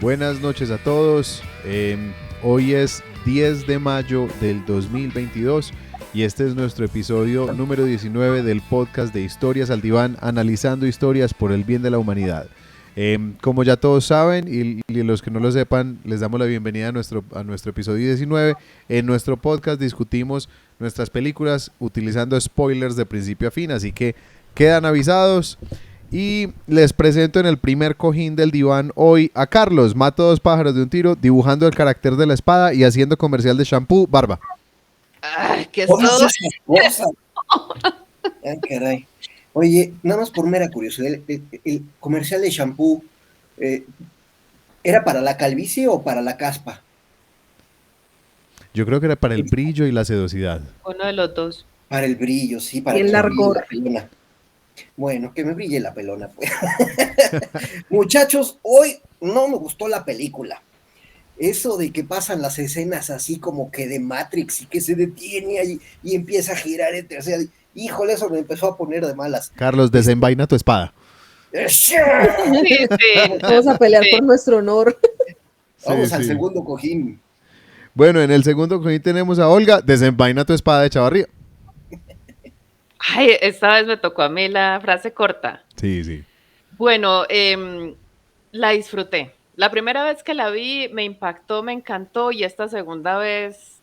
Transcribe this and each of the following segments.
Buenas noches a todos. Hoy es 10 de mayo del 2022 y este es nuestro episodio número 19 del podcast de Historias al Diván, analizando historias por el bien de la humanidad. Como ya todos saben y los que no lo sepan, les damos la bienvenida a nuestro episodio 19. En nuestro podcast discutimos nuestras películas utilizando spoilers de principio a fin, así que quedan avisados. Y les presento en el primer cojín del diván hoy a Carlos, mata dos pájaros de un tiro, dibujando el carácter de la espada y haciendo comercial de shampoo, barba. ¡Ay, qué Todas susto! esas cosas. Ay, caray. Oye, nada más por mera curiosidad, el comercial de shampoo, eh, ¿era para la calvicie o para la caspa? Yo creo que era para el brillo y la sedosidad. Uno de los dos. Para el brillo, sí, para Y el que me brille largor. la pelona. Bueno, que me brille la pelona, pues. Muchachos, hoy no me gustó la película. Eso de que pasan las escenas así como que de Matrix y que se detiene ahí y empieza a girar en tercera. Híjole, eso me empezó a poner de malas. Carlos, desenvaina tu espada. Sí, Vamos a pelear sí. por nuestro honor. Vamos Sí, al sí. segundo cojín. Bueno, en el segundo cojín tenemos a Olga, desenvaina tu espada de Chavarría. Ay, esta vez me tocó a mí la frase corta. Sí, sí. Bueno, la disfruté. La primera vez que la vi me impactó, me encantó y esta segunda vez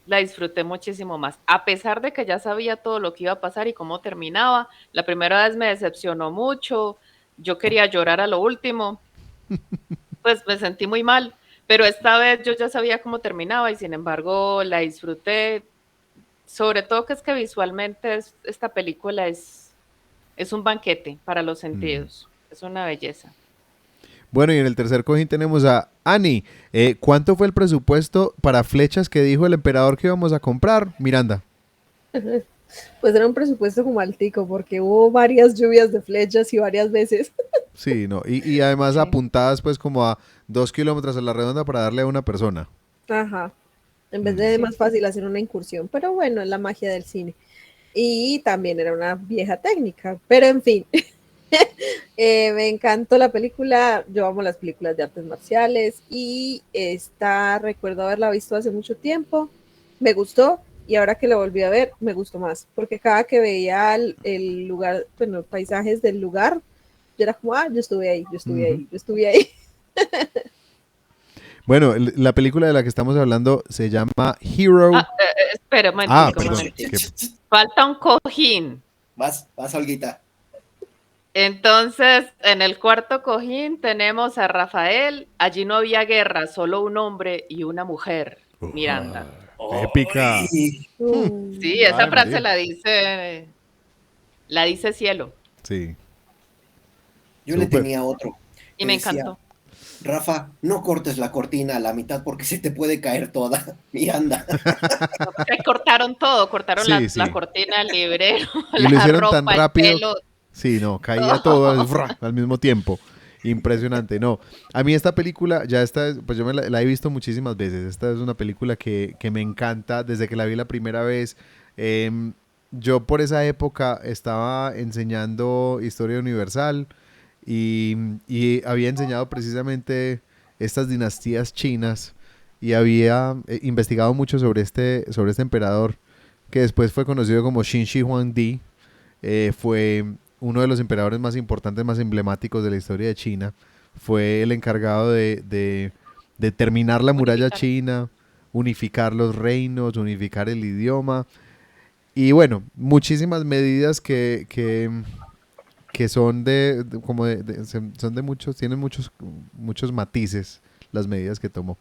la disfruté muchísimo más. A pesar de que ya sabía todo lo que iba a pasar y cómo terminaba, la primera vez me decepcionó mucho. Yo quería llorar a lo último. Pues me sentí muy mal, pero esta vez yo ya sabía cómo terminaba y sin embargo la disfruté, sobre todo que es que visualmente esta película es un banquete para los sentidos, es una belleza. Bueno, y en el tercer cojín tenemos a Ani. ¿Cuánto fue el presupuesto para flechas que dijo el emperador que íbamos a comprar? Miranda. Pues era un presupuesto como altico, porque hubo varias lluvias de flechas y varias veces. Sí, no. Y además Sí. apuntadas pues como a 2 kilómetros a la redonda para darle a una persona. Ajá. En vez de Sí. más fácil hacer una incursión. Pero bueno, es la magia del cine. Y también era una vieja técnica. Pero en fin. Me encantó la película. Yo amo las películas de artes marciales. Y recuerdo haberla visto hace mucho tiempo. Me gustó. Y ahora que la volví a ver, me gustó más. Porque cada que veía el lugar, bueno, los paisajes del lugar, yo era como, yo estuve ahí, yo estuve ahí, yo estuve ahí. Bueno, la película de la que estamos hablando se llama Hero. Espera un Ah, momentico, un perdón. momentico. que- Falta un cojín. Vas, Olguita. Entonces, en el cuarto cojín tenemos a Rafael. Allí no había guerra, solo un hombre y una mujer. Miranda. Épica. Ay, Sí, esa Ay, frase María. la dice Cielo. Sí. yo le Súper. tenía otro. Y que me decía, encantó. Rafa, no cortes la cortina a la mitad porque se te puede caer toda. Miranda. Se cortaron todo, cortaron Sí, sí. la cortina, el librero, Y lo la hicieron ropa, tan el rápido. pelo. Sí, no, caía todo al mismo tiempo. Impresionante, no. A mí esta película, pues yo la he visto muchísimas veces. Esta es una película que me encanta desde que la vi la primera vez. Yo por esa época estaba enseñando Historia Universal y había enseñado precisamente estas dinastías chinas y había investigado mucho sobre este emperador que después fue conocido como Qin Shi Huangdi. Fue uno de los emperadores más importantes, más emblemáticos de la historia de China. Fue el encargado de terminar la muralla china, unificar los reinos, unificar el idioma. Y bueno, muchísimas medidas que son son de muchos, tienen muchos matices las medidas que tomó.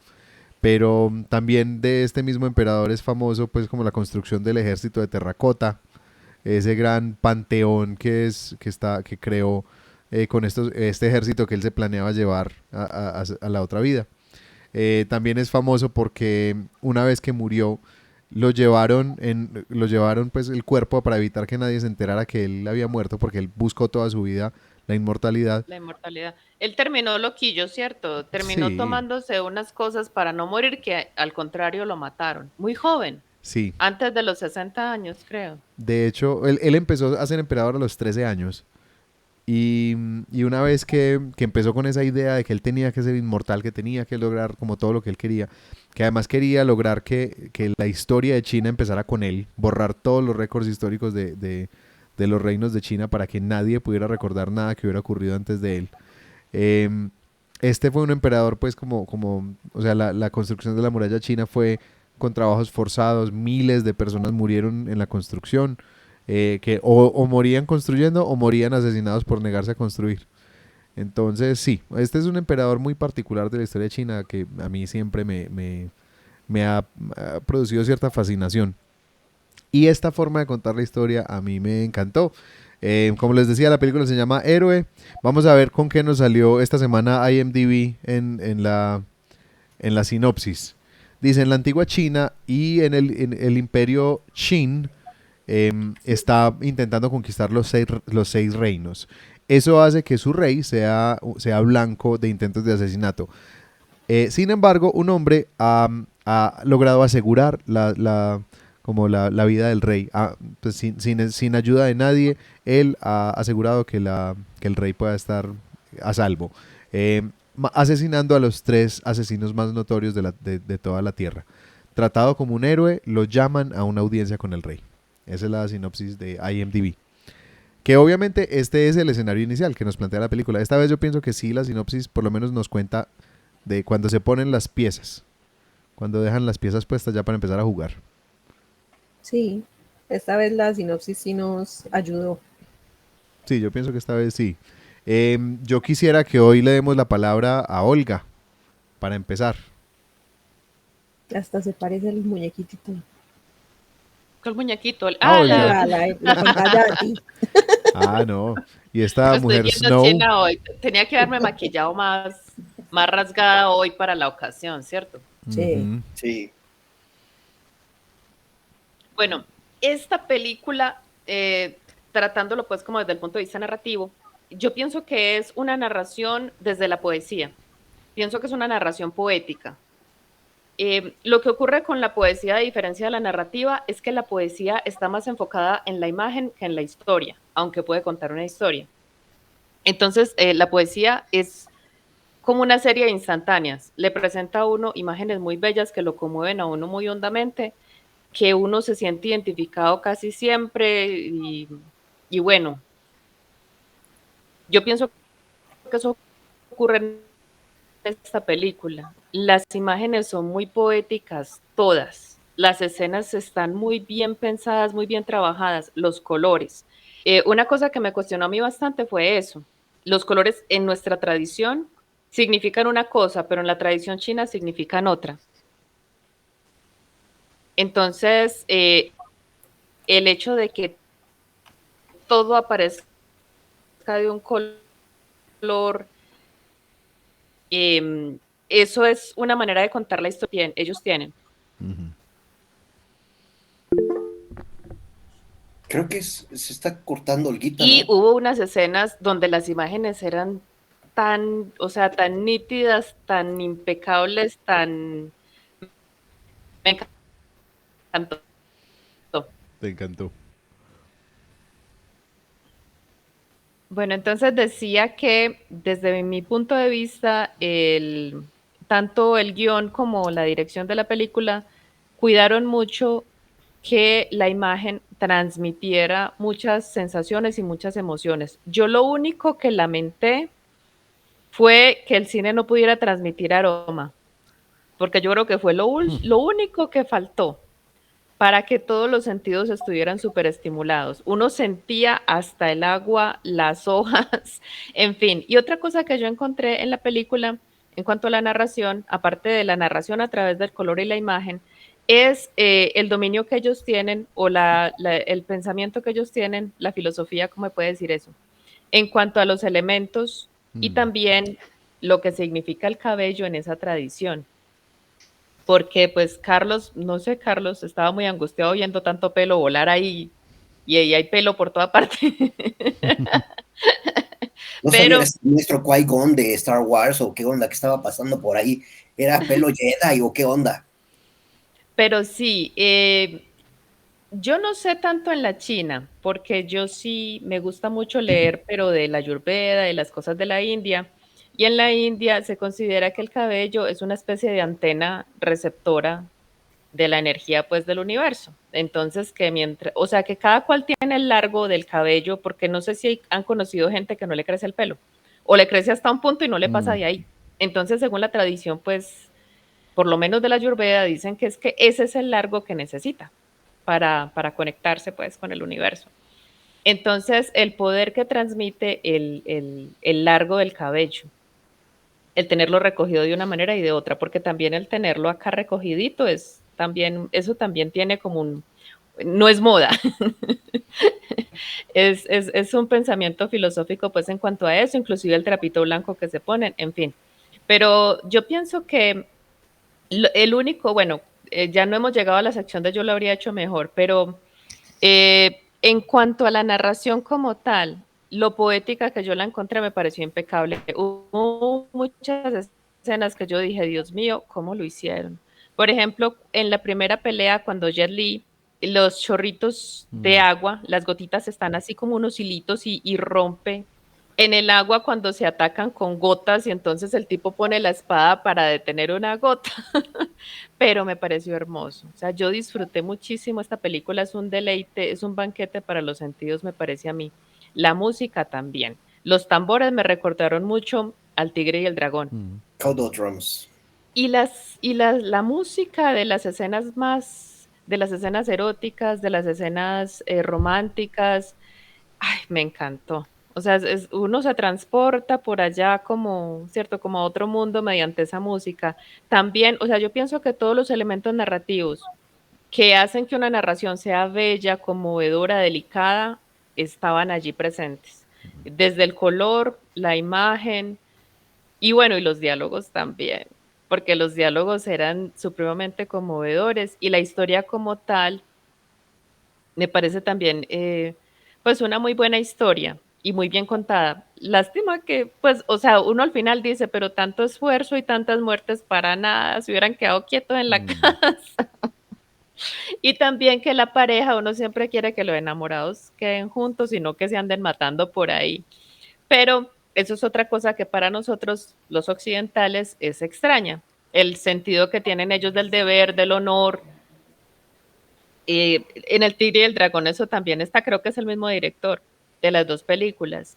Pero también de este mismo emperador es famoso pues como la construcción del ejército de terracota, ese gran panteón que creó con este ejército que él se planeaba llevar a la otra vida. También es famoso porque una vez que murió, lo llevaron pues el cuerpo para evitar que nadie se enterara que él había muerto, porque él buscó toda su vida la inmortalidad. La inmortalidad. Él terminó loquillo, ¿cierto? Terminó Sí, tomándose unas cosas para no morir que al contrario lo mataron. Muy joven, sí. antes de los 60 años, creo. De hecho, él empezó a ser emperador a los 13 años. Y una vez que empezó con esa idea de que él tenía que ser inmortal, que tenía que lograr como todo lo que él quería, que además quería lograr que la historia de China empezara con él, borrar todos los récords históricos de los reinos de China para que nadie pudiera recordar nada que hubiera ocurrido antes de él. Este fue un emperador, pues o sea, la construcción de la muralla china fue con trabajos forzados, miles de personas murieron en la construcción, que o morían construyendo o morían asesinados por negarse a construir. Entonces, sí, este es un emperador muy particular de la historia de China que a mí siempre me ha producido cierta fascinación. Y esta forma de contar la historia a mí me encantó. Como les decía, la película se llama Héroe. Vamos a ver con qué nos salió esta semana IMDb en la sinopsis. Dice, en la antigua China y en el imperio Qin está intentando conquistar los seis reinos. Eso hace que su rey sea blanco de intentos de asesinato. Sin embargo, un hombre ha logrado asegurar como la vida del rey. Pues sin ayuda de nadie, él ha asegurado que el rey pueda estar a salvo, asesinando a los 3 asesinos más notorios de toda la tierra. Tratado como un héroe, lo llaman a una audiencia con el rey. Esa es la sinopsis de IMDb. Que obviamente este es el escenario inicial que nos plantea la película. Esta vez yo pienso que sí, la sinopsis por lo menos nos cuenta de cuando se ponen las piezas. Cuando dejan las piezas puestas ya para empezar a jugar. Sí, esta vez la sinopsis sí nos ayudó. Sí, yo pienso que esta vez sí. Yo quisiera que hoy le demos la palabra a Olga para empezar. Hasta se parece al muñequito. ¿Cuál muñequito? Olga. La pantalla de ti. No. Y esta Estoy mujer viendo Snow. China hoy. Tenía que haberme maquillado más rasgada hoy para la ocasión, ¿cierto? Sí. Ujú. Sí. Bueno, esta película, tratándolo pues como desde el punto de vista narrativo, yo pienso que es una narración desde la poesía. Pienso que es una narración poética. Lo que ocurre con la poesía, a diferencia de la narrativa, es que la poesía está más enfocada en la imagen que en la historia, aunque puede contar una historia. Entonces, la poesía es como una serie de instantáneas. Le presenta a uno imágenes muy bellas que lo conmueven a uno muy hondamente, que uno se siente identificado casi siempre y bueno, yo pienso que eso ocurre en esta película. Las imágenes son muy poéticas, todas. Las escenas están muy bien pensadas, muy bien trabajadas, los colores. Una cosa que me cuestionó a mí bastante fue eso. Los colores en nuestra tradición significan una cosa, pero en la tradición china significan otra. Entonces, el hecho de que todo aparezca de un color, eso es una manera de contar la historia que ellos tienen. Ujú. Creo que se está cortando el guita, Y ¿no? hubo unas escenas donde las imágenes eran tan, o sea, tan nítidas, tan impecables, tan... Me encantó. Te encantó. Bueno, entonces decía que desde mi punto de vista, tanto el guión como la dirección de la película cuidaron mucho que la imagen transmitiera muchas sensaciones y muchas emociones. Yo lo único que lamenté fue que el cine no pudiera transmitir aroma, porque yo creo que fue lo único que faltó para que todos los sentidos estuvieran súper estimulados. Uno sentía hasta el agua, las hojas, en fin. Y otra cosa que yo encontré en la película, en cuanto a la narración, aparte de la narración a través del color y la imagen, es el dominio que ellos tienen o el pensamiento que ellos tienen, la filosofía, ¿cómo me puede decir eso? En cuanto a los elementos y también lo que significa el cabello en esa tradición. Porque pues Carlos, no sé, Carlos estaba muy angustiado viendo tanto pelo volar ahí y ahí hay pelo por toda parte. No Pero sabía si nuestro Qui-Gon de Star Wars o qué onda que estaba pasando por ahí. ¿Era pelo Jedi o qué onda? sí, Yo no sé tanto en la China, porque yo sí me gusta mucho leer, pero de la Ayurveda, de las cosas de la India. Y en la India se considera que el cabello es una especie de antena receptora de la energía pues del universo. Entonces que mientras, o sea que cada cual tiene el largo del cabello, porque no sé si han conocido gente que no le crece el pelo, o le crece hasta un punto y no le pasa Mm, de ahí. Entonces, según la tradición, pues, por lo menos de la Ayurveda, dicen que es que ese es el largo que necesita para conectarse pues con el universo. Entonces, el poder que transmite el largo del cabello, el tenerlo recogido de una manera y de otra, porque también el tenerlo acá recogidito es también, eso también tiene como un, no es moda, es un pensamiento filosófico pues en cuanto a eso, inclusive el trapito blanco que se ponen, en fin. Pero yo pienso que el único, bueno, ya no hemos llegado a la sección de yo lo habría hecho mejor, pero en cuanto a la narración como tal, lo poética que yo la encontré me pareció impecable. Hubo muchas escenas que yo dije, Dios mío, ¿cómo lo hicieron? Por ejemplo, en la primera pelea, cuando Jet Li, los chorritos de mm. agua, las gotitas están así como unos hilitos y rompe en el agua cuando se atacan con gotas y entonces el tipo pone la espada para detener una gota. Pero me pareció hermoso. O sea, yo disfruté muchísimo esta película, es un deleite, es un banquete para los sentidos, me parece a mí. La música también. Los tambores me recordaron mucho al Tigre y el Dragón. Mm. Cowbell Drums. La música de las escenas más, de las escenas eróticas, de las escenas románticas, ay, me encantó. O sea, uno se transporta por allá como, ¿cierto? Como a otro mundo mediante esa música. También, o sea, yo pienso que todos los elementos narrativos que hacen que una narración sea bella, conmovedora, delicada, estaban allí presentes. Desde el color, la imagen y bueno, y los diálogos también, porque los diálogos eran supremamente conmovedores y la historia como tal me parece también, pues, una muy buena historia y muy bien contada. Lástima que, pues, o sea, uno al final dice, pero tanto esfuerzo y tantas muertes para nada, se hubieran quedado quietos en la Mm. casa. Y también que la pareja, uno siempre quiere que los enamorados queden juntos y no que se anden matando por ahí. Pero eso es otra cosa que para nosotros, los occidentales, es extraña. El sentido que tienen ellos del deber, del honor, en El Tigre y el Dragón eso también está, creo que es el mismo director de las dos películas,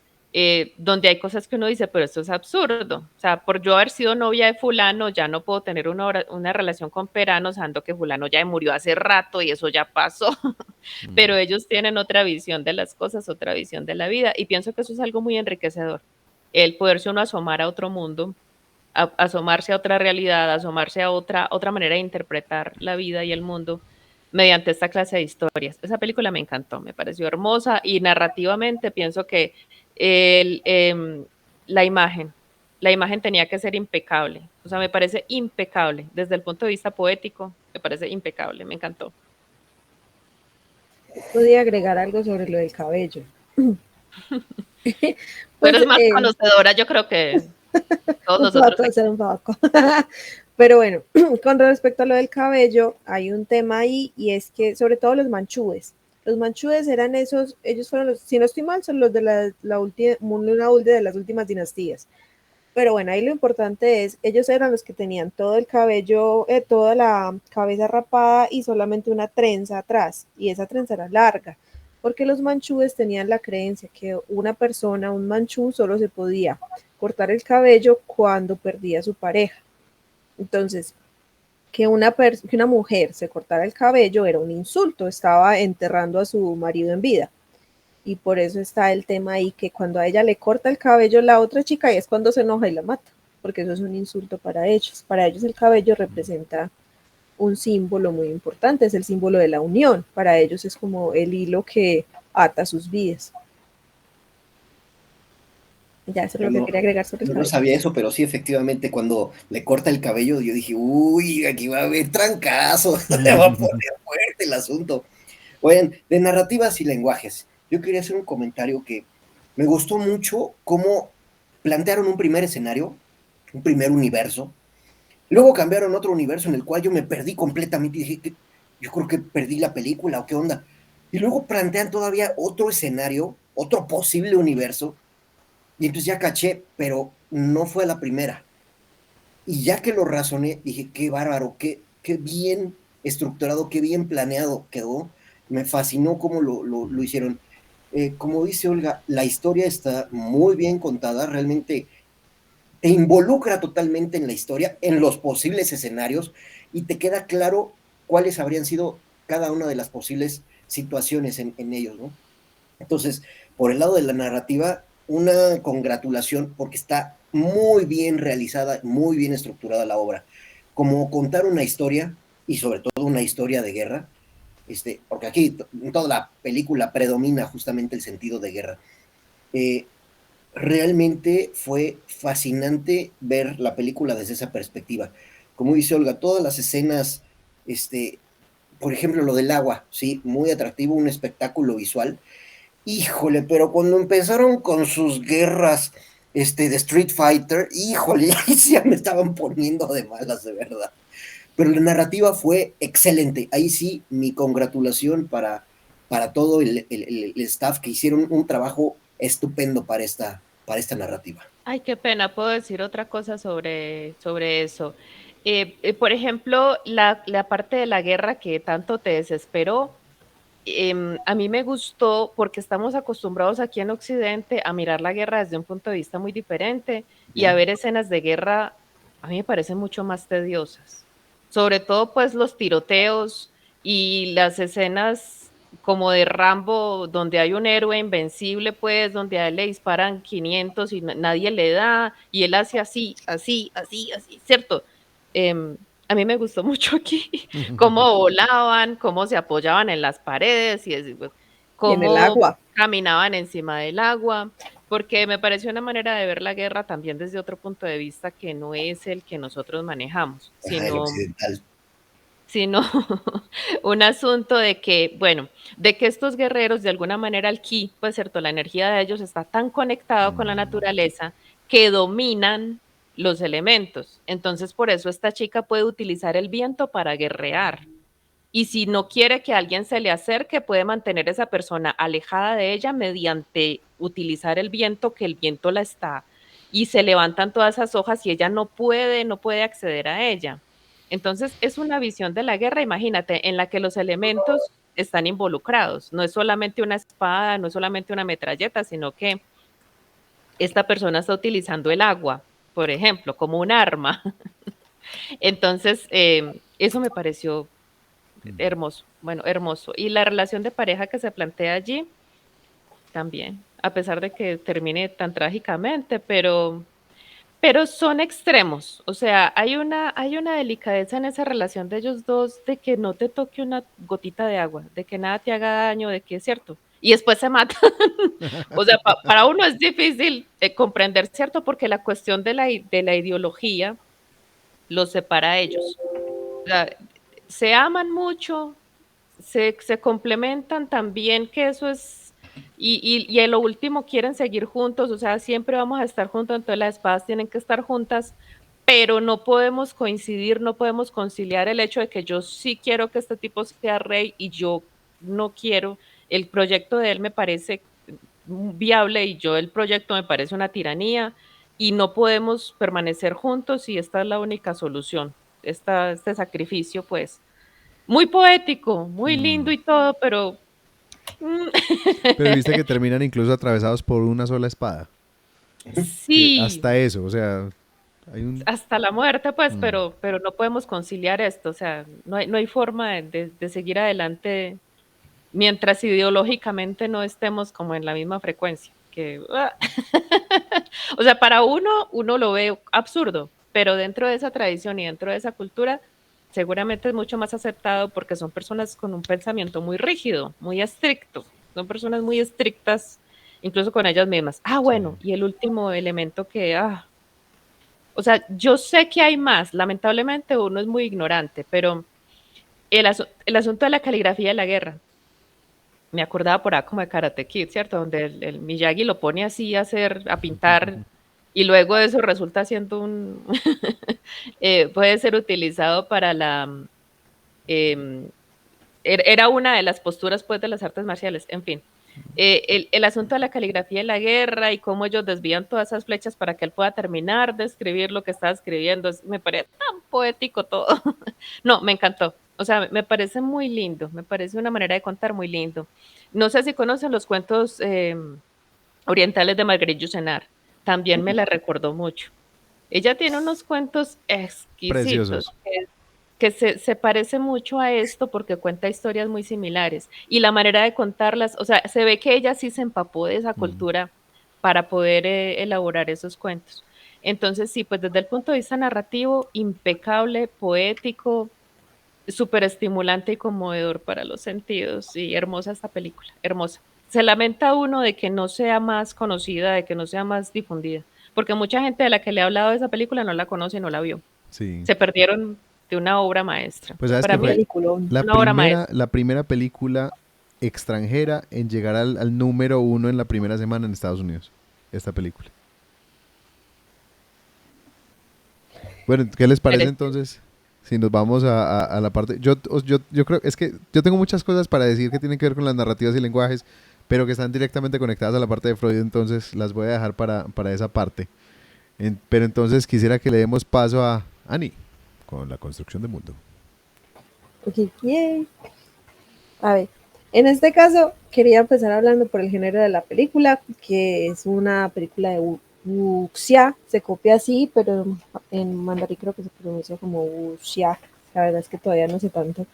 donde hay cosas que uno dice, pero esto es absurdo. O sea, por yo haber sido novia de fulano, ya no puedo tener una relación con Perano, sabiendo que fulano ya murió hace rato y eso ya pasó. Pero Mm. ellos tienen otra visión de las cosas, otra visión de la vida, y pienso que eso es algo muy enriquecedor. El poderse uno asomar a otro mundo, asomarse a otra realidad, asomarse a otra manera de interpretar la vida y el mundo mediante esta clase de historias. Esa película me encantó, me pareció hermosa y narrativamente pienso que el, la imagen, la imagen tenía que ser impecable. O sea, me parece impecable. Desde el punto de vista poético, me parece impecable, me encantó. Podía agregar algo sobre lo del cabello. Tú Pues eres más conocedora, yo creo que todos un nosotros poco, aquí. ser un poco. Pero bueno, con respecto a lo del cabello, hay un tema ahí y es que sobre todo los manchúes. Los manchúes eran esos, ellos fueron los, si no estoy mal, son los de la última, una de las últimas dinastías. Pero bueno, ahí lo importante es, ellos eran los que tenían todo el cabello, toda la cabeza rapada y solamente una trenza atrás, y esa trenza era larga, porque los manchúes tenían la creencia que una persona, un manchú, solo se podía cortar el cabello cuando perdía a su pareja. Entonces, que una mujer se cortara el cabello era un insulto, estaba enterrando a su marido en vida. Y por eso está el tema ahí que cuando a ella le corta el cabello la otra chica y es cuando se enoja y la mata, porque eso es un insulto para ellos. Para ellos el cabello representa un símbolo muy importante, es el símbolo de la unión. Para ellos es como el hilo que ata sus vidas. Ya, eso es Yo lo que no, quería agregar sobre el yo no cabello. sabía eso, pero sí, efectivamente, cuando le corta el cabello, yo dije, uy, aquí va a haber trancazo, le va a poner fuerte el asunto. Oigan, de narrativas y lenguajes, yo quería hacer un comentario que me gustó mucho cómo plantearon un primer escenario, un primer universo, luego cambiaron otro universo en el cual yo me perdí completamente y dije, yo creo que perdí la película o qué onda. Y luego plantean todavía otro escenario, otro posible universo, y entonces ya caché, pero no fue la primera. Y ya que lo razoné, dije, qué bárbaro, qué bien estructurado, qué bien planeado quedó. Me fascinó cómo lo hicieron. Como dice Olga, la historia está muy bien contada, realmente te involucra totalmente en la historia, en los posibles escenarios, y te queda claro cuáles habrían sido cada una de las posibles situaciones en ellos, ¿no? Entonces, por el lado de la narrativa, una congratulación porque está muy bien realizada, muy bien estructurada la obra. Como contar una historia, y sobre todo una historia de guerra, porque aquí en toda la película predomina justamente el sentido de guerra. Eh, Realmente fue fascinante ver la película desde esa perspectiva. Como dice Olga, todas las escenas, este, por ejemplo, lo del agua, sí, muy atractivo, un espectáculo visual. Híjole, pero cuando empezaron con sus guerras de Street Fighter, híjole, ahí sí ya me estaban poniendo de malas, de verdad. Pero la narrativa fue excelente. Ahí sí, mi congratulación para todo el staff que hicieron un trabajo estupendo para esta narrativa. Ay, qué pena, puedo decir otra cosa sobre eso. Por ejemplo, la parte de la guerra que tanto te desesperó, a mí me gustó porque estamos acostumbrados aquí en Occidente a mirar la guerra desde un punto de vista muy diferente y a ¿Mm? ver escenas de guerra, a mí me parecen mucho más tediosas. Sobre todo pues los tiroteos y las escenas como de Rambo, donde hay un héroe invencible, pues, donde a él le disparan 500 y nadie le da, y él hace así, así, así, así, ¿cierto? A mí me gustó mucho aquí cómo volaban, cómo se apoyaban en las paredes Y en el cómo agua. caminaban encima del agua, porque me pareció una manera de ver la guerra también desde otro punto de vista que no es el que nosotros manejamos, Ajá, el sino occidental. sino un asunto de que, bueno, de que estos guerreros de alguna manera el ki, pues cierto, la energía de ellos está tan conectado con la naturaleza que dominan los elementos. Entonces, por eso esta chica puede utilizar el viento para guerrear. Y si no quiere que alguien se le acerque, puede mantener a esa persona alejada de ella mediante utilizar el viento, que el viento la está, y se levantan todas esas hojas y ella no puede acceder a ella. Entonces, es una visión de la guerra, imagínate, en la que los elementos están involucrados. No es solamente una espada, no es solamente una metralleta, sino que esta persona está utilizando el agua, por ejemplo, como un arma. Entonces, eso me pareció hermoso, bueno, hermoso. Y la relación de pareja que se plantea allí también, a pesar de que termine tan trágicamente, pero son extremos. O sea, hay una delicadeza en esa relación de ellos dos, de que no te toque una gotita de agua, de que nada te haga daño, de que es cierto. Y después se matan. O sea, para uno es difícil comprender, ¿cierto? Porque la cuestión de la ideología los separa a ellos. O sea, se aman mucho, se complementan también, que eso es, y en lo último quieren seguir juntos, o sea, siempre vamos a estar juntos, entonces las espadas tienen que estar juntas, pero no podemos coincidir, no podemos conciliar el hecho de que yo sí quiero que este tipo sea rey y yo no quiero, el proyecto de él me parece viable y yo el proyecto me parece una tiranía y no podemos permanecer juntos y esta es la única solución, este sacrificio pues muy poético, muy lindo y todo, pero Pero viste que terminan incluso atravesados por una sola espada. Que sí, hasta eso, o sea, hay un... hasta la muerte, pues, Mm. pero no podemos conciliar esto, o sea, no hay forma de seguir adelante mientras ideológicamente no estemos como en la misma frecuencia. O sea, para uno lo ve absurdo, pero dentro de esa tradición y dentro de esa cultura, seguramente es mucho más aceptado porque son personas con un pensamiento muy rígido, muy estricto, son personas muy estrictas, incluso con ellas mismas. Sí. Bueno, y el último elemento o sea, yo sé que hay más, lamentablemente uno es muy ignorante, pero el asunto de la caligrafía de la guerra, me acordaba por ahí como de Karate Kid, ¿cierto? Donde el Miyagi lo pone así a pintar, y luego eso resulta siendo puede ser utilizado para em, era una de las posturas pues de las artes marciales, en fin. El asunto de la caligrafía y la guerra y cómo ellos desvían todas esas flechas para que él pueda terminar de escribir lo que estaba escribiendo, me parece tan poético todo. No, me encantó. O sea, me parece muy lindo, me parece una manera de contar muy lindo. No sé si conocen los cuentos orientales de Marguerite Yourcenar, también me la recordó mucho. Ella tiene unos cuentos exquisitos, Preciosos. que se parece mucho a esto porque cuenta historias muy similares y la manera de contarlas, o sea, se ve que ella sí se empapó de esa Mm. cultura para poder elaborar esos cuentos. Entonces, sí, pues desde el punto de vista narrativo, impecable, poético, súper estimulante y conmovedor para los sentidos. Y hermosa esta película, hermosa. Se lamenta uno de que no sea más conocida, de que no sea más difundida, porque mucha gente de la que le he hablado de esa película no la conoce y no la vio. Sí. Se perdieron de una obra maestra. Pues sabes Para que Un mí es fue peliculón. una obra maestra. la primera película extranjera en llegar al número 1 en la primera semana en Estados Unidos. Esta película. Bueno, ¿qué les parece Merecido. entonces? Si nos vamos a la parte... Yo creo, es que yo tengo muchas cosas para decir que tienen que ver con las narrativas y lenguajes, pero que están directamente conectadas a la parte de Freud, entonces las voy a dejar para esa parte. Pero entonces quisiera que le demos paso a Annie con la construcción de mundo. Ok, yay. A ver, en este caso quería empezar hablando por el género de la película, que es una película de wuxia, se copia así, pero en mandarín creo que se pronuncia como wuxia. La verdad es que todavía no sé tanto.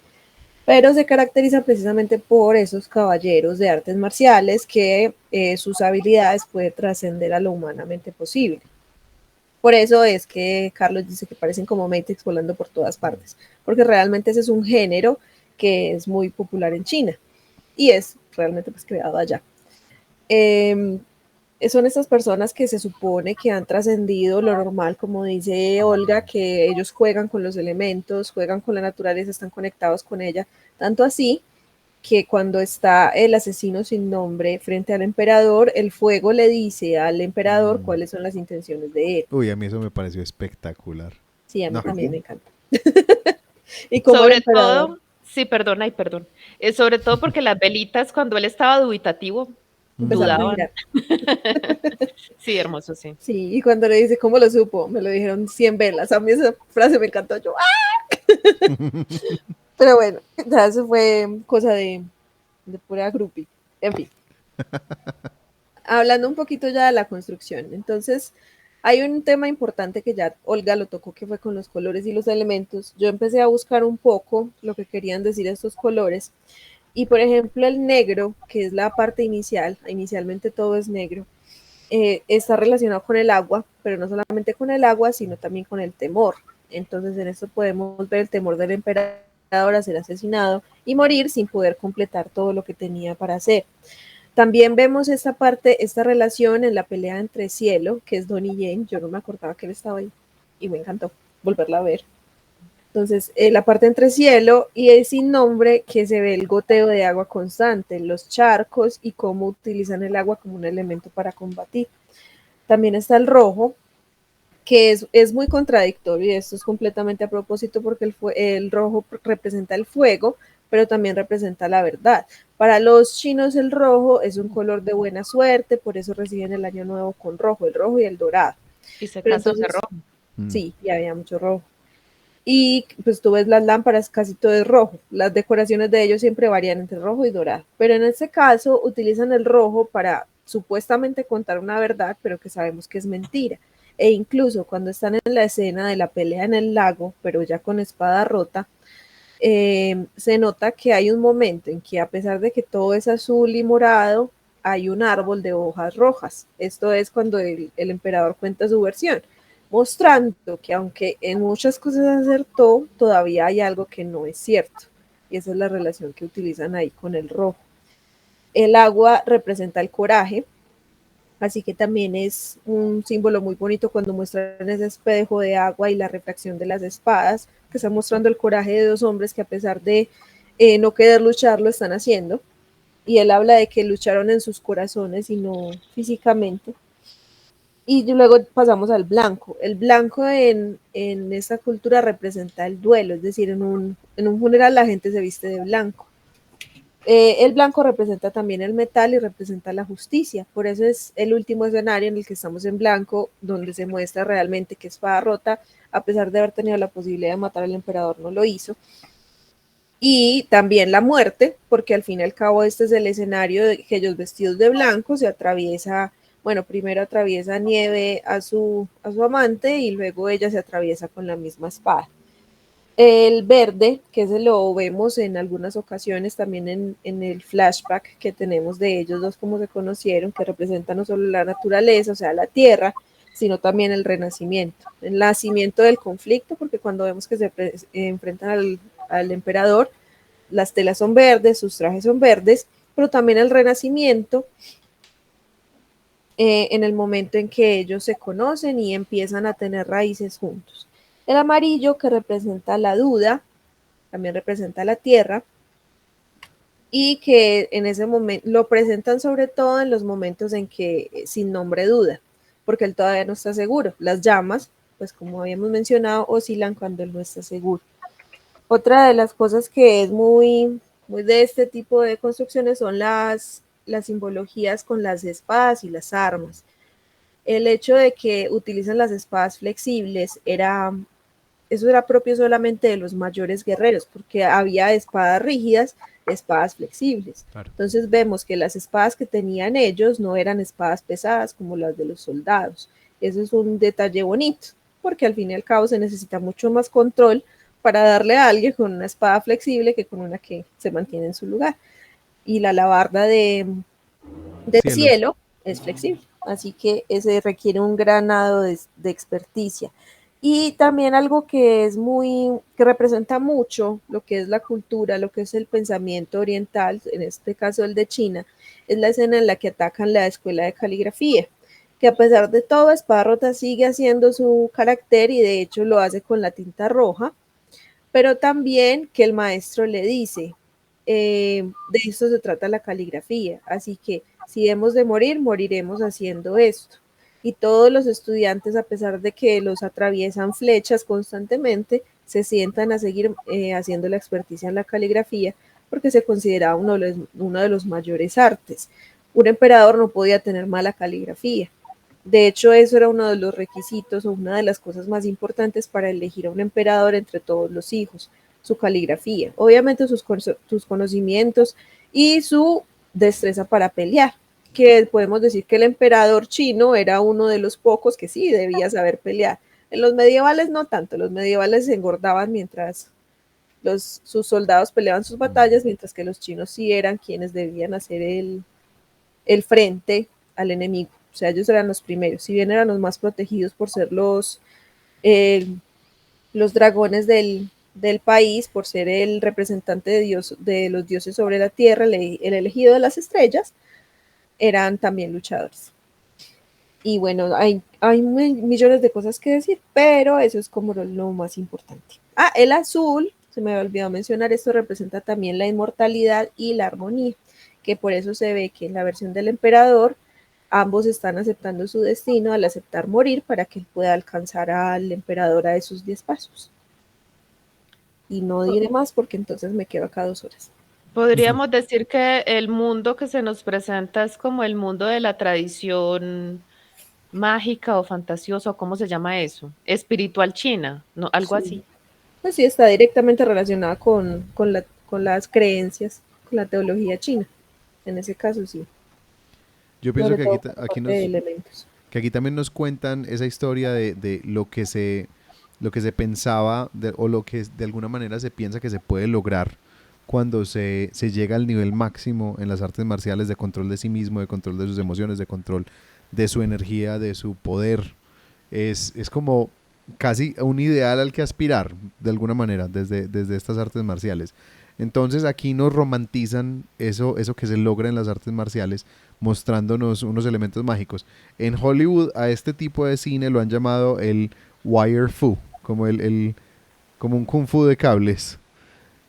Pero se caracteriza precisamente por esos caballeros de artes marciales que sus habilidades pueden trascender a lo humanamente posible. Por eso es que Carlos dice que parecen como Matrix volando por todas partes, porque realmente ese es un género que es muy popular en China y es realmente pues creado allá. Eh, Son estas personas que se supone que han trascendido lo normal, como dice Olga, que ellos juegan con los elementos, juegan con la naturaleza, están conectados con ella, tanto así que cuando está el asesino sin nombre frente al emperador, el fuego le dice al emperador Mm. cuáles son las intenciones de él. Uy, a mí eso me pareció espectacular. Sí, a mí No. también me encanta. Y como el Sobre emperador todo, sí, perdona y perdón. Sobre todo porque las velitas, cuando él estaba dubitativo, empezaron a dudaban. girar. Sí, hermoso, sí. Sí, y cuando le dice, ¿cómo lo supo? Me lo dijeron 100 velas. A mí esa frase me encantó. Yo, ¡ah! Pero bueno, ya eso fue cosa de pura groupie. En fin, hablando un poquito ya de la construcción. Entonces, hay un tema importante que ya Olga lo tocó, que fue con los colores y los elementos. Yo empecé a buscar un poco lo que querían decir estos colores. Y por ejemplo, el negro, que es la parte inicial, inicialmente todo es negro, está relacionado con el agua, pero no solamente con el agua, sino también con el temor. Entonces, en esto podemos ver el temor del emperador a ser asesinado y morir sin poder completar todo lo que tenía para hacer. También vemos esta parte, esta relación en la pelea entre Cielo, que es Donnie Yen. Yo no me acordaba que él estaba ahí y me encantó volverla a ver. Entonces, la parte entre cielo y el sin nombre, que se ve el goteo de agua constante, los charcos y cómo utilizan el agua como un elemento para combatir. También está el rojo, que es muy contradictorio y esto es completamente a propósito porque el rojo representa el fuego, pero también representa la verdad. Para los chinos el rojo es un color de buena suerte, por eso reciben el año nuevo con rojo, el rojo y el dorado. Y se Pero casó de entonces, rojo. Mm. sí, ya había mucho rojo. Y pues tú ves las lámparas, casi todo es rojo. Las decoraciones de ellos siempre varían entre rojo y dorado. Pero en este caso utilizan el rojo para supuestamente contar una verdad, pero que sabemos que es mentira. E incluso cuando están en la escena de la pelea en el lago, pero ya con espada rota, se nota que hay un momento en que a pesar de que todo es azul y morado, hay un árbol de hojas rojas. Esto es cuando el emperador cuenta su versión, mostrando que aunque en muchas cosas acertó, todavía hay algo que no es cierto. Y esa es la relación que utilizan ahí con el rojo. El agua representa el coraje, así que también es un símbolo muy bonito cuando muestran ese espejo de agua y la refracción de las espadas, que está mostrando el coraje de dos hombres que a pesar de no querer luchar, lo están haciendo. Y él habla de que lucharon en sus corazones y no físicamente. Y luego pasamos al blanco. El blanco en esta cultura representa el duelo, es decir, en un funeral la gente se viste de blanco. El blanco representa también el metal y representa la justicia. Por eso es el último escenario en el que estamos en blanco, donde se muestra realmente que Espada Rota, a pesar de haber tenido la posibilidad de matar al emperador, no lo hizo. Y también la muerte, porque al fin y al cabo este es el escenario de que ellos vestidos de blanco se atraviesa, bueno, primero atraviesa Nieve a su amante y luego ella se atraviesa con la misma espada. El verde, que se lo vemos en algunas ocasiones también en el flashback que tenemos de ellos dos como se conocieron, que representa no solo la naturaleza, o sea, la tierra, sino también el renacimiento, el nacimiento del conflicto, porque cuando vemos que se enfrentan al emperador, las telas son verdes, sus trajes son verdes, pero también el renacimiento en el momento en que ellos se conocen y empiezan a tener raíces juntos. El amarillo, que representa la duda, también representa la tierra, y que en ese momento lo presentan sobre todo en los momentos en que sin nombre duda, porque él todavía no está seguro. Las llamas, pues como habíamos mencionado, oscilan cuando él no está seguro. Otra de las cosas que es muy de este tipo de construcciones son las simbologías con las espadas y las armas. El hecho de que utilizan las espadas flexibles eso era propio solamente de los mayores guerreros, porque había espadas rígidas, espadas flexibles. Claro. Entonces vemos que las espadas que tenían ellos no eran espadas pesadas como las de los soldados. Eso es un detalle bonito, porque al fin y al cabo se necesita mucho más control para darle a alguien con una espada flexible que con una que se mantiene en su lugar. Y la alabarda de cielo es flexible, así que ese requiere un granado de experticia. Y también algo que es que representa mucho lo que es la cultura, lo que es el pensamiento oriental, en este caso el de China, es la escena en la que atacan la escuela de caligrafía, que a pesar de todo, Espada Rota sigue haciendo su carácter y de hecho lo hace con la tinta roja, pero también que el maestro le dice, de esto se trata la caligrafía, así que si hemos de morir, moriremos haciendo esto. Y todos los estudiantes, a pesar de que los atraviesan flechas constantemente, se sientan a seguir haciendo la experticia en la caligrafía porque se consideraba uno de los mayores artes. Un emperador no podía tener mala caligrafía. De hecho, eso era uno de los requisitos o una de las cosas más importantes para elegir a un emperador entre todos los hijos, su caligrafía. Obviamente sus conocimientos y su destreza para pelear, que podemos decir que el emperador chino era uno de los pocos que sí debía saber pelear. En los medievales no tanto, los medievales se engordaban mientras sus soldados peleaban sus batallas, mientras que los chinos sí eran quienes debían hacer el frente al enemigo. O sea, ellos eran los primeros, si bien eran los más protegidos por ser los dragones del país, por ser el representante de los dioses sobre la tierra, el elegido de las estrellas, eran también luchadores. Y bueno, hay millones de cosas que decir, pero eso es como lo más importante. El azul, se me había olvidado mencionar, esto representa también la inmortalidad y la armonía, que por eso se ve que en la versión del emperador ambos están aceptando su destino al aceptar morir para que él pueda alcanzar al emperador a esos 10 pasos. Y no diré más porque entonces me quedo acá 2 horas. Podríamos decir que el mundo que se nos presenta es como el mundo de la tradición mágica o fantasiosa, ¿cómo se llama eso? Espiritual china, ¿no? Algo así. Pues sí, está directamente relacionada con las creencias, con la teología china. En ese caso sí. Yo pienso que aquí también nos cuentan esa historia de lo que se pensaba o lo que de alguna manera se piensa que se puede lograr cuando se llega al nivel máximo en las artes marciales de control de sí mismo, de control de sus emociones, de control de su energía, de su poder. Es como casi un ideal al que aspirar, de alguna manera, desde estas artes marciales. Entonces aquí nos romantizan eso que se logra en las artes marciales, mostrándonos unos elementos mágicos. En Hollywood a este tipo de cine lo han llamado el wire fu, como como un kung fu de cables.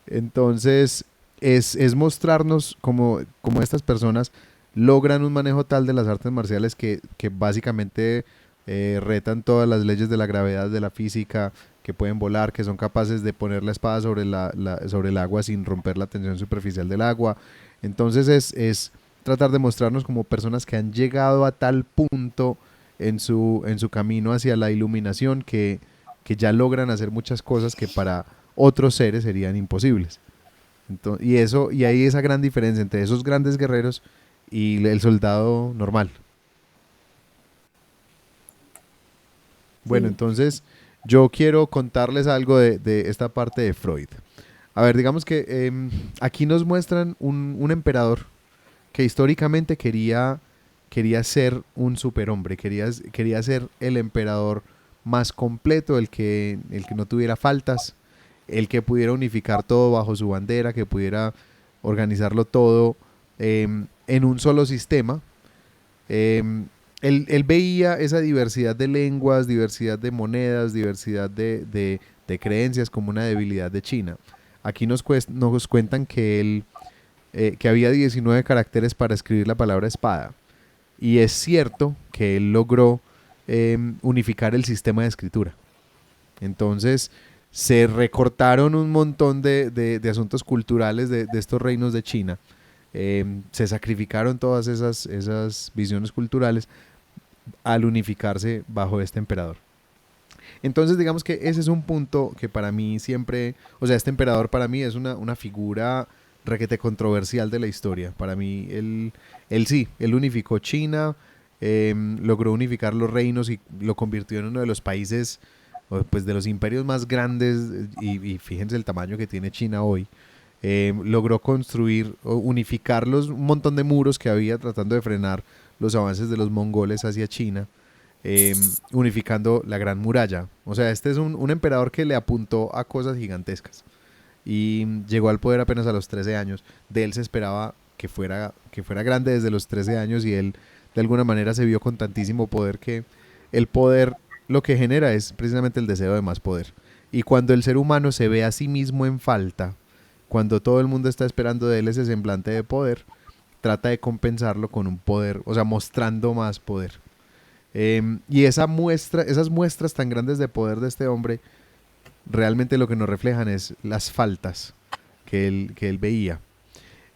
Entonces es mostrarnos como estas personas logran un manejo tal de las artes marciales que básicamente retan todas las leyes de la gravedad, de la física, que pueden volar, que son capaces de poner la espada sobre sobre el agua sin romper la tensión superficial del agua. Entonces es tratar de mostrarnos como personas que han llegado a tal punto en su camino hacia la iluminación que ya logran hacer muchas cosas que para otros seres serían imposibles. Entonces, y hay esa gran diferencia entre esos grandes guerreros y el soldado normal. Bueno, Sí. entonces yo quiero contarles algo de esta parte de Freud. A ver, digamos que aquí nos muestran un emperador que históricamente quería ser un superhombre, quería ser el emperador más completo, el que no tuviera faltas, el que pudiera unificar todo bajo su bandera, que pudiera organizarlo todo en un solo sistema. Él veía esa diversidad de lenguas, diversidad de monedas, diversidad de creencias como una debilidad de China. Aquí nos cuentan que había 19 caracteres para escribir la palabra espada. Y es cierto que él logró unificar el sistema de escritura. Entonces se recortaron un montón de asuntos culturales de estos reinos de China. Se sacrificaron todas esas visiones culturales al unificarse bajo este emperador. Entonces digamos que ese es un punto que para mí siempre, o sea, este emperador para mí es una figura requete controversial de la historia. Para mí él unificó China, logró unificar los reinos y lo convirtió en uno de los países, pues de los imperios más grandes, y fíjense el tamaño que tiene China hoy. Logró construir o unificar un montón de muros que había tratando de frenar los avances de los mongoles hacia China, unificando la Gran Muralla. O sea, este es un emperador que le apuntó a cosas gigantescas y llegó al poder apenas a los 13 años. De él se esperaba que fuera grande desde los 13 años y él de alguna manera se vio con tantísimo poder que el poder lo que genera es precisamente el deseo de más poder. Y cuando el ser humano se ve a sí mismo en falta, cuando todo el mundo está esperando de él ese semblante de poder, trata de compensarlo con un poder, o sea, mostrando más poder. Y esas muestras tan grandes de poder de este hombre, realmente lo que nos reflejan es las faltas que él veía.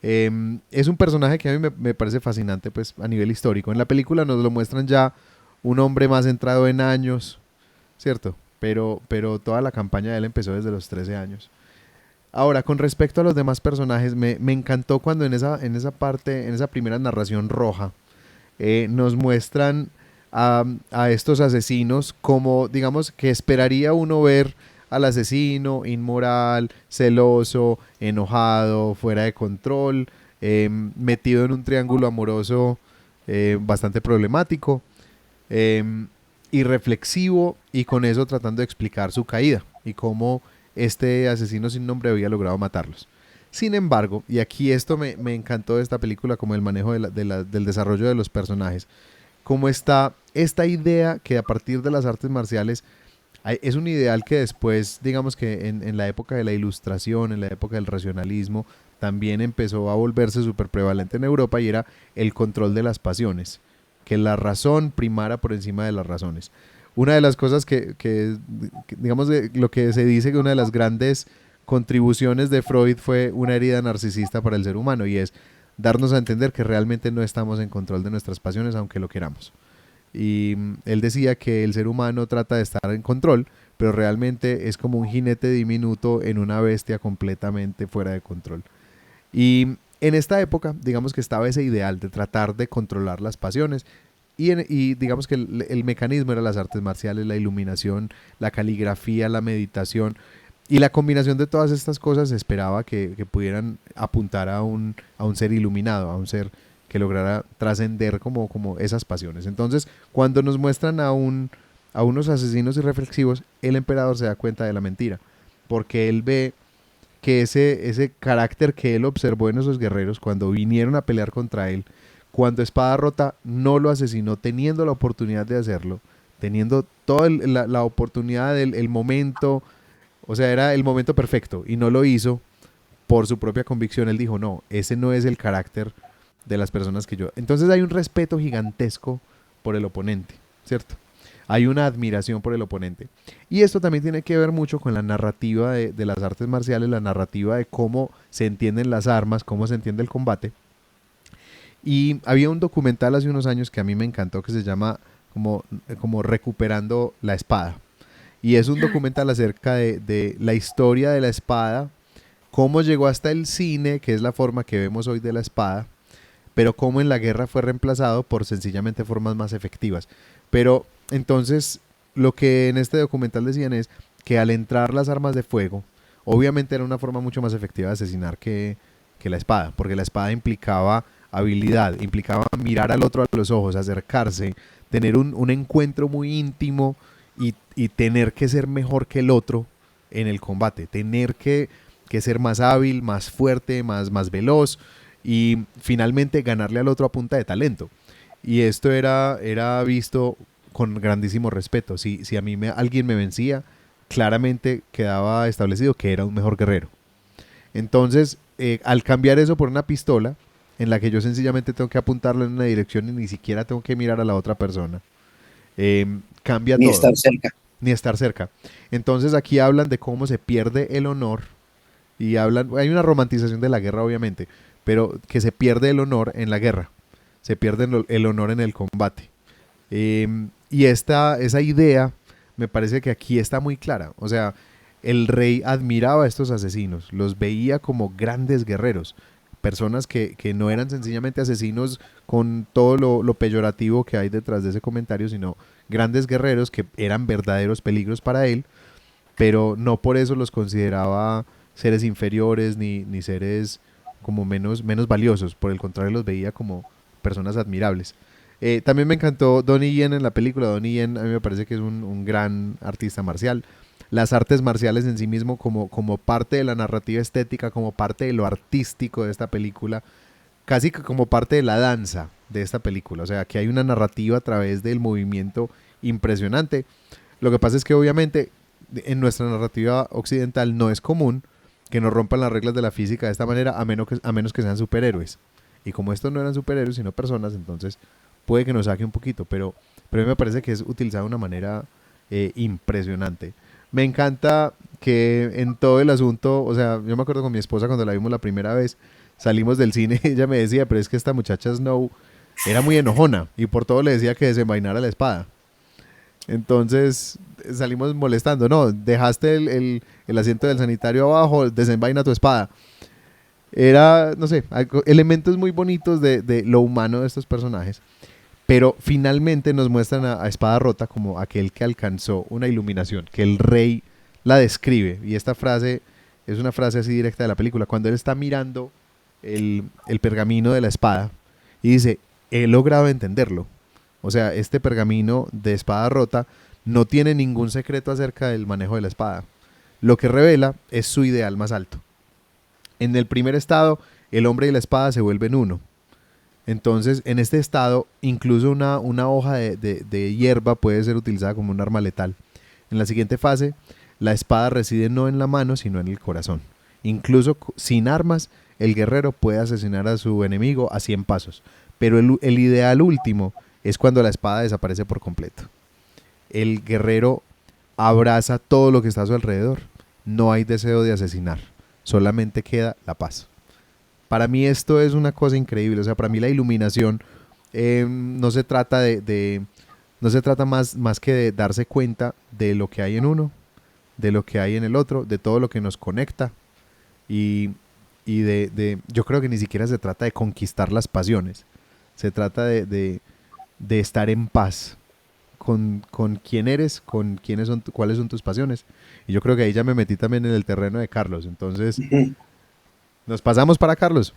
Es un personaje que a mí me parece fascinante, pues, a nivel histórico. En la película nos lo muestran ya un hombre más entrado en años, ¿cierto? Pero toda la campaña de él empezó desde los 13 años. Ahora, con respecto a los demás personajes, me encantó cuando en esa parte, en esa primera narración roja, nos muestran a estos asesinos como, digamos, que esperaría uno ver al asesino inmoral, celoso, enojado, fuera de control, metido en un triángulo amoroso bastante problemático, y reflexivo, y con eso tratando de explicar su caída y cómo este asesino sin nombre había logrado matarlos. Sin embargo, y aquí esto me encantó de esta película, como el manejo del desarrollo de los personajes, como está esta idea que a partir de las artes marciales es un ideal que después, digamos que en la época de la Ilustración, en la época del racionalismo, también empezó a volverse súper prevalente en Europa, y era el control de las pasiones, que la razón primara por encima de las razones. Una de las cosas que digamos, lo que se dice que una de las grandes contribuciones de Freud fue una herida narcisista para el ser humano, y es darnos a entender que realmente no estamos en control de nuestras pasiones, aunque lo queramos. Y él decía que el ser humano trata de estar en control, pero realmente es como un jinete diminuto en una bestia completamente fuera de control. Y en esta época, digamos que estaba ese ideal de tratar de controlar las pasiones, y digamos que el mecanismo era las artes marciales, la iluminación, la caligrafía, la meditación, y la combinación de todas estas cosas se esperaba que pudieran apuntar a un ser iluminado, a un ser que lograra trascender como esas pasiones. Entonces, cuando nos muestran a unos asesinos irreflexivos, el emperador se da cuenta de la mentira, porque él ve que ese carácter que él observó en esos guerreros cuando vinieron a pelear contra él, cuando Espada Rota no lo asesinó teniendo la oportunidad de hacerlo, teniendo toda la oportunidad del momento, o sea, era el momento perfecto, y no lo hizo por su propia convicción. Él dijo, no, ese no es el carácter de las personas que yo... Entonces hay un respeto gigantesco por el oponente, ¿cierto? hay una admiración por el oponente. Y esto también tiene que ver mucho con la narrativa de las artes marciales, la narrativa de cómo se entienden las armas, cómo se entiende el combate. Y había un documental hace unos años que a mí me encantó que se llama como Recuperando la Espada. Y es un documental acerca de la historia de la espada, cómo llegó hasta el cine, que es la forma que vemos hoy de la espada, pero cómo en la guerra fue reemplazado por sencillamente formas más efectivas. Pero entonces lo que en este documental decían es que al entrar las armas de fuego, obviamente era una forma mucho más efectiva de asesinar que la espada, porque la espada implicaba habilidad, implicaba mirar al otro a los ojos, acercarse, tener un encuentro muy íntimo y tener que ser mejor que el otro en el combate, tener que ser más hábil, más fuerte, más veloz y finalmente ganarle al otro a punta de talento. Y esto era visto con grandísimo respeto. Si a mí alguien me vencía, claramente quedaba establecido que era un mejor guerrero. Entonces, al cambiar eso por una pistola, en la que yo sencillamente tengo que apuntarlo en una dirección y ni siquiera tengo que mirar a la otra persona, cambia Ni todo. estar cerca. Ni estar cerca. Entonces aquí hablan de cómo se pierde el honor y hay una romantización de la guerra obviamente, pero que se pierde el honor en la guerra, se pierde el honor en el combate. Y esa idea me parece que aquí está muy clara. O sea, el rey admiraba a estos asesinos, los veía como grandes guerreros, personas que no eran sencillamente asesinos con todo lo peyorativo que hay detrás de ese comentario, sino grandes guerreros que eran verdaderos peligros para él, pero no por eso los consideraba seres inferiores ni seres como menos valiosos, por el contrario los veía como personas admirables. También me encantó Donnie Yen en la película. Donnie Yen a mí me parece que es un gran artista marcial. Las artes marciales en sí mismo como parte de la narrativa estética, como parte de lo artístico de esta película, casi como parte de la danza de esta película. O sea, que hay una narrativa a través del movimiento impresionante. Lo que pasa es que obviamente en nuestra narrativa occidental no es común que nos rompan las reglas de la física de esta manera, a menos que sean superhéroes. Y como estos no eran superhéroes, sino personas, entonces puede que nos saque un poquito, pero a mí me parece que es utilizado de una manera impresionante. Me encanta que en todo el asunto, o sea, yo me acuerdo con mi esposa cuando la vimos la primera vez, salimos del cine, ella me decía, pero es que esta muchacha Snow era muy enojona y por todo le decía que desenvainara la espada. Entonces salimos molestando, no, dejaste el asiento del sanitario abajo, desenvaina tu espada. Era, no sé, elementos muy bonitos de lo humano de estos personajes, pero finalmente nos muestran a Espada Rota como aquel que alcanzó una iluminación, que el rey la describe, y esta frase es una frase así directa de la película, cuando él está mirando el pergamino de la espada y dice, he logrado entenderlo. O sea, este pergamino de Espada Rota no tiene ningún secreto acerca del manejo de la espada. Lo que revela es su ideal más alto. En el primer estado, el hombre y la espada se vuelven uno. Entonces, en este estado, incluso una hoja de hierba puede ser utilizada como un arma letal. En la siguiente fase, la espada reside no en la mano, sino en el corazón. Incluso sin armas, el guerrero puede asesinar a su enemigo a 100 pasos. Pero el ideal último es cuando la espada desaparece por completo. El guerrero abraza todo lo que está a su alrededor. No hay deseo de asesinar. Solamente queda la paz. Para mí esto es una cosa increíble. O sea, para mí la iluminación no se trata no se trata más que de darse cuenta de lo que hay en uno, de lo que hay en el otro, de todo lo que nos conecta. Y yo creo que ni siquiera se trata de conquistar las pasiones. Se trata de estar en paz con quién eres, con cuáles son tus pasiones. Y yo creo que ahí ya me metí también en el terreno de Carlos. Entonces, nos pasamos para Carlos.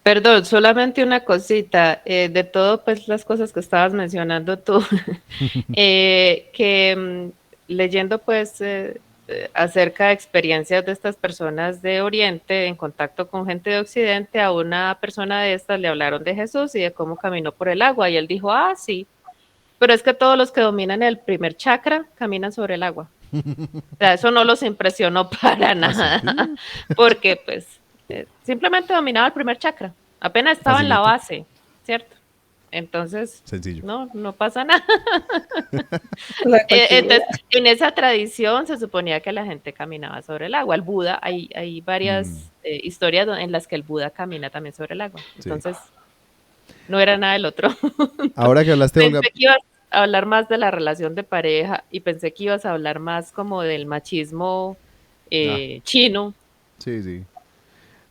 Perdón, solamente una cosita, de todo pues las cosas que estabas mencionando tú, leyendo pues acerca de experiencias de estas personas de Oriente en contacto con gente de Occidente, a una persona de estas le hablaron de Jesús y de cómo caminó por el agua y él dijo, ah, sí, pero es que todos los que dominan el primer chakra caminan sobre el agua. O sea, eso no los impresionó para nada, porque pues simplemente dominaba el primer chakra, apenas estaba en la base, ¿cierto? Entonces, Sencillo. no pasa nada. La cualquier- Entonces, en esa tradición se suponía que la gente caminaba sobre el agua. El Buda, hay Mm, varias historias en las que el Buda camina también sobre el agua. sí. Entonces, no era nada del otro. Ahora que hablaste, Olga, Pensé que ibas a hablar más de la relación de pareja y pensé que ibas a hablar más como del machismo ah, chino. sí, sí.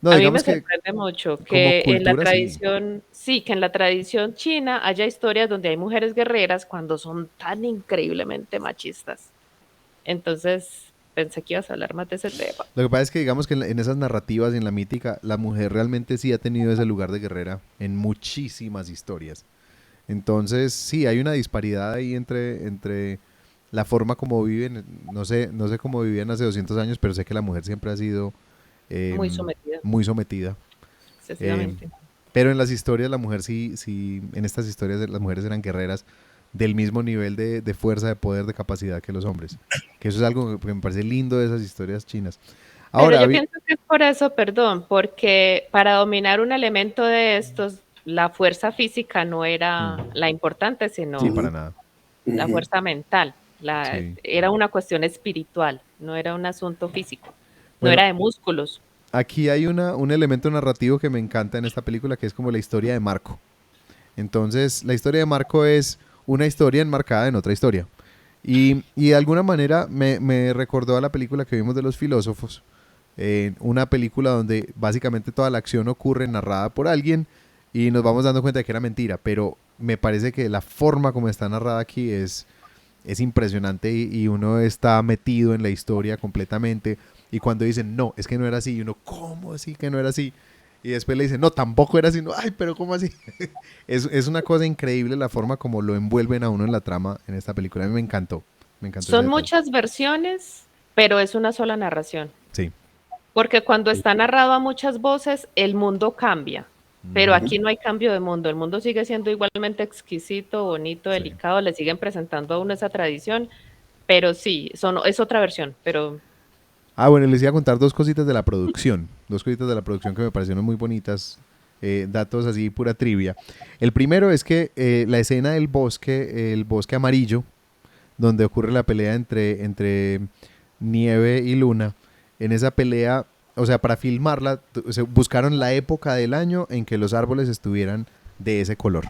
No, A mí digamos me que sorprende mucho como que en la cultura sí. tradición, sí, que en la tradición china haya historias donde hay mujeres guerreras cuando son tan increíblemente machistas. Entonces, pensé que ibas a hablar más de ese tema. Lo que pasa es que digamos que en esas narrativas y en la mítica, la mujer realmente sí ha tenido ese lugar de guerrera en muchísimas historias. Entonces, sí, hay una disparidad ahí entre la forma como viven, no sé cómo vivían hace 200 años, pero sé que la mujer siempre ha sido Muy em, sometida, muy sometida. Em, excesivamente. pero en las historias la mujer en estas historias las mujeres eran guerreras del mismo nivel de fuerza, de poder, de capacidad que los hombres. Que eso es algo que me parece lindo de esas historias chinas. Pero Ahora, yo pienso que es por eso, perdón, porque para dominar un elemento de estos, la fuerza física no mm, era la importante, sí, sino para Ujú, nada. la ujú. fuerza mental. Sí. Era una cuestión espiritual, no era un asunto físico, no Bueno, era de músculos. aquí hay un elemento narrativo que me encanta en esta película, que es como la historia de Marco. Entonces, la historia de Marco es una historia enmarcada en otra historia. Y de alguna manera me recordó a la película que vimos de los filósofos, una película donde básicamente toda la acción ocurre narrada por alguien y nos vamos dando cuenta de que era mentira, pero me parece que la forma como está narrada aquí es impresionante y uno está metido en la historia completamente. Y cuando dicen, no, es que no era así, y uno, ¿cómo así que no era así? Y después le dicen, no, tampoco era así, no, ay, pero ¿cómo así? Es una cosa increíble la forma como lo envuelven a uno en la trama en esta película. A mí me encantó ese Son detalle. muchas versiones, pero es una sola narración. Sí. Porque cuando está narrado a muchas voces, el mundo cambia. Pero Ujú. aquí no hay cambio de mundo. El mundo sigue siendo igualmente exquisito, bonito, Sí. delicado. Le siguen presentando a uno esa tradición. Pero sí, es otra versión. Pero Ah, bueno, les iba a contar dos cositas de la producción. Dos cositas de la producción que me parecieron muy bonitas. Datos así, pura trivia. El primero es que la escena del bosque, el bosque amarillo, donde ocurre la pelea entre Nieve y Luna, en esa pelea, o sea, para filmarla, buscaron la época del año en que los árboles estuvieran de ese color.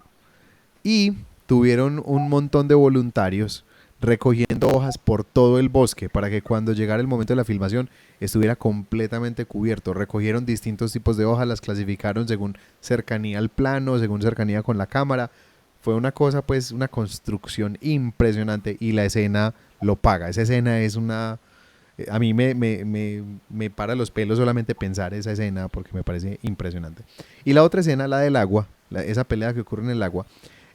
Y tuvieron un montón de voluntarios recogiendo hojas por todo el bosque para que cuando llegara el momento de la filmación estuviera completamente cubierto. Recogieron distintos tipos de hojas, las clasificaron según cercanía al plano, según cercanía con la cámara. Fue una cosa, pues, una construcción impresionante y la escena lo paga. Esa escena es una... A mí me para los pelos solamente pensar esa escena porque me parece impresionante. Y la otra escena, la del agua, esa pelea que ocurre en el agua,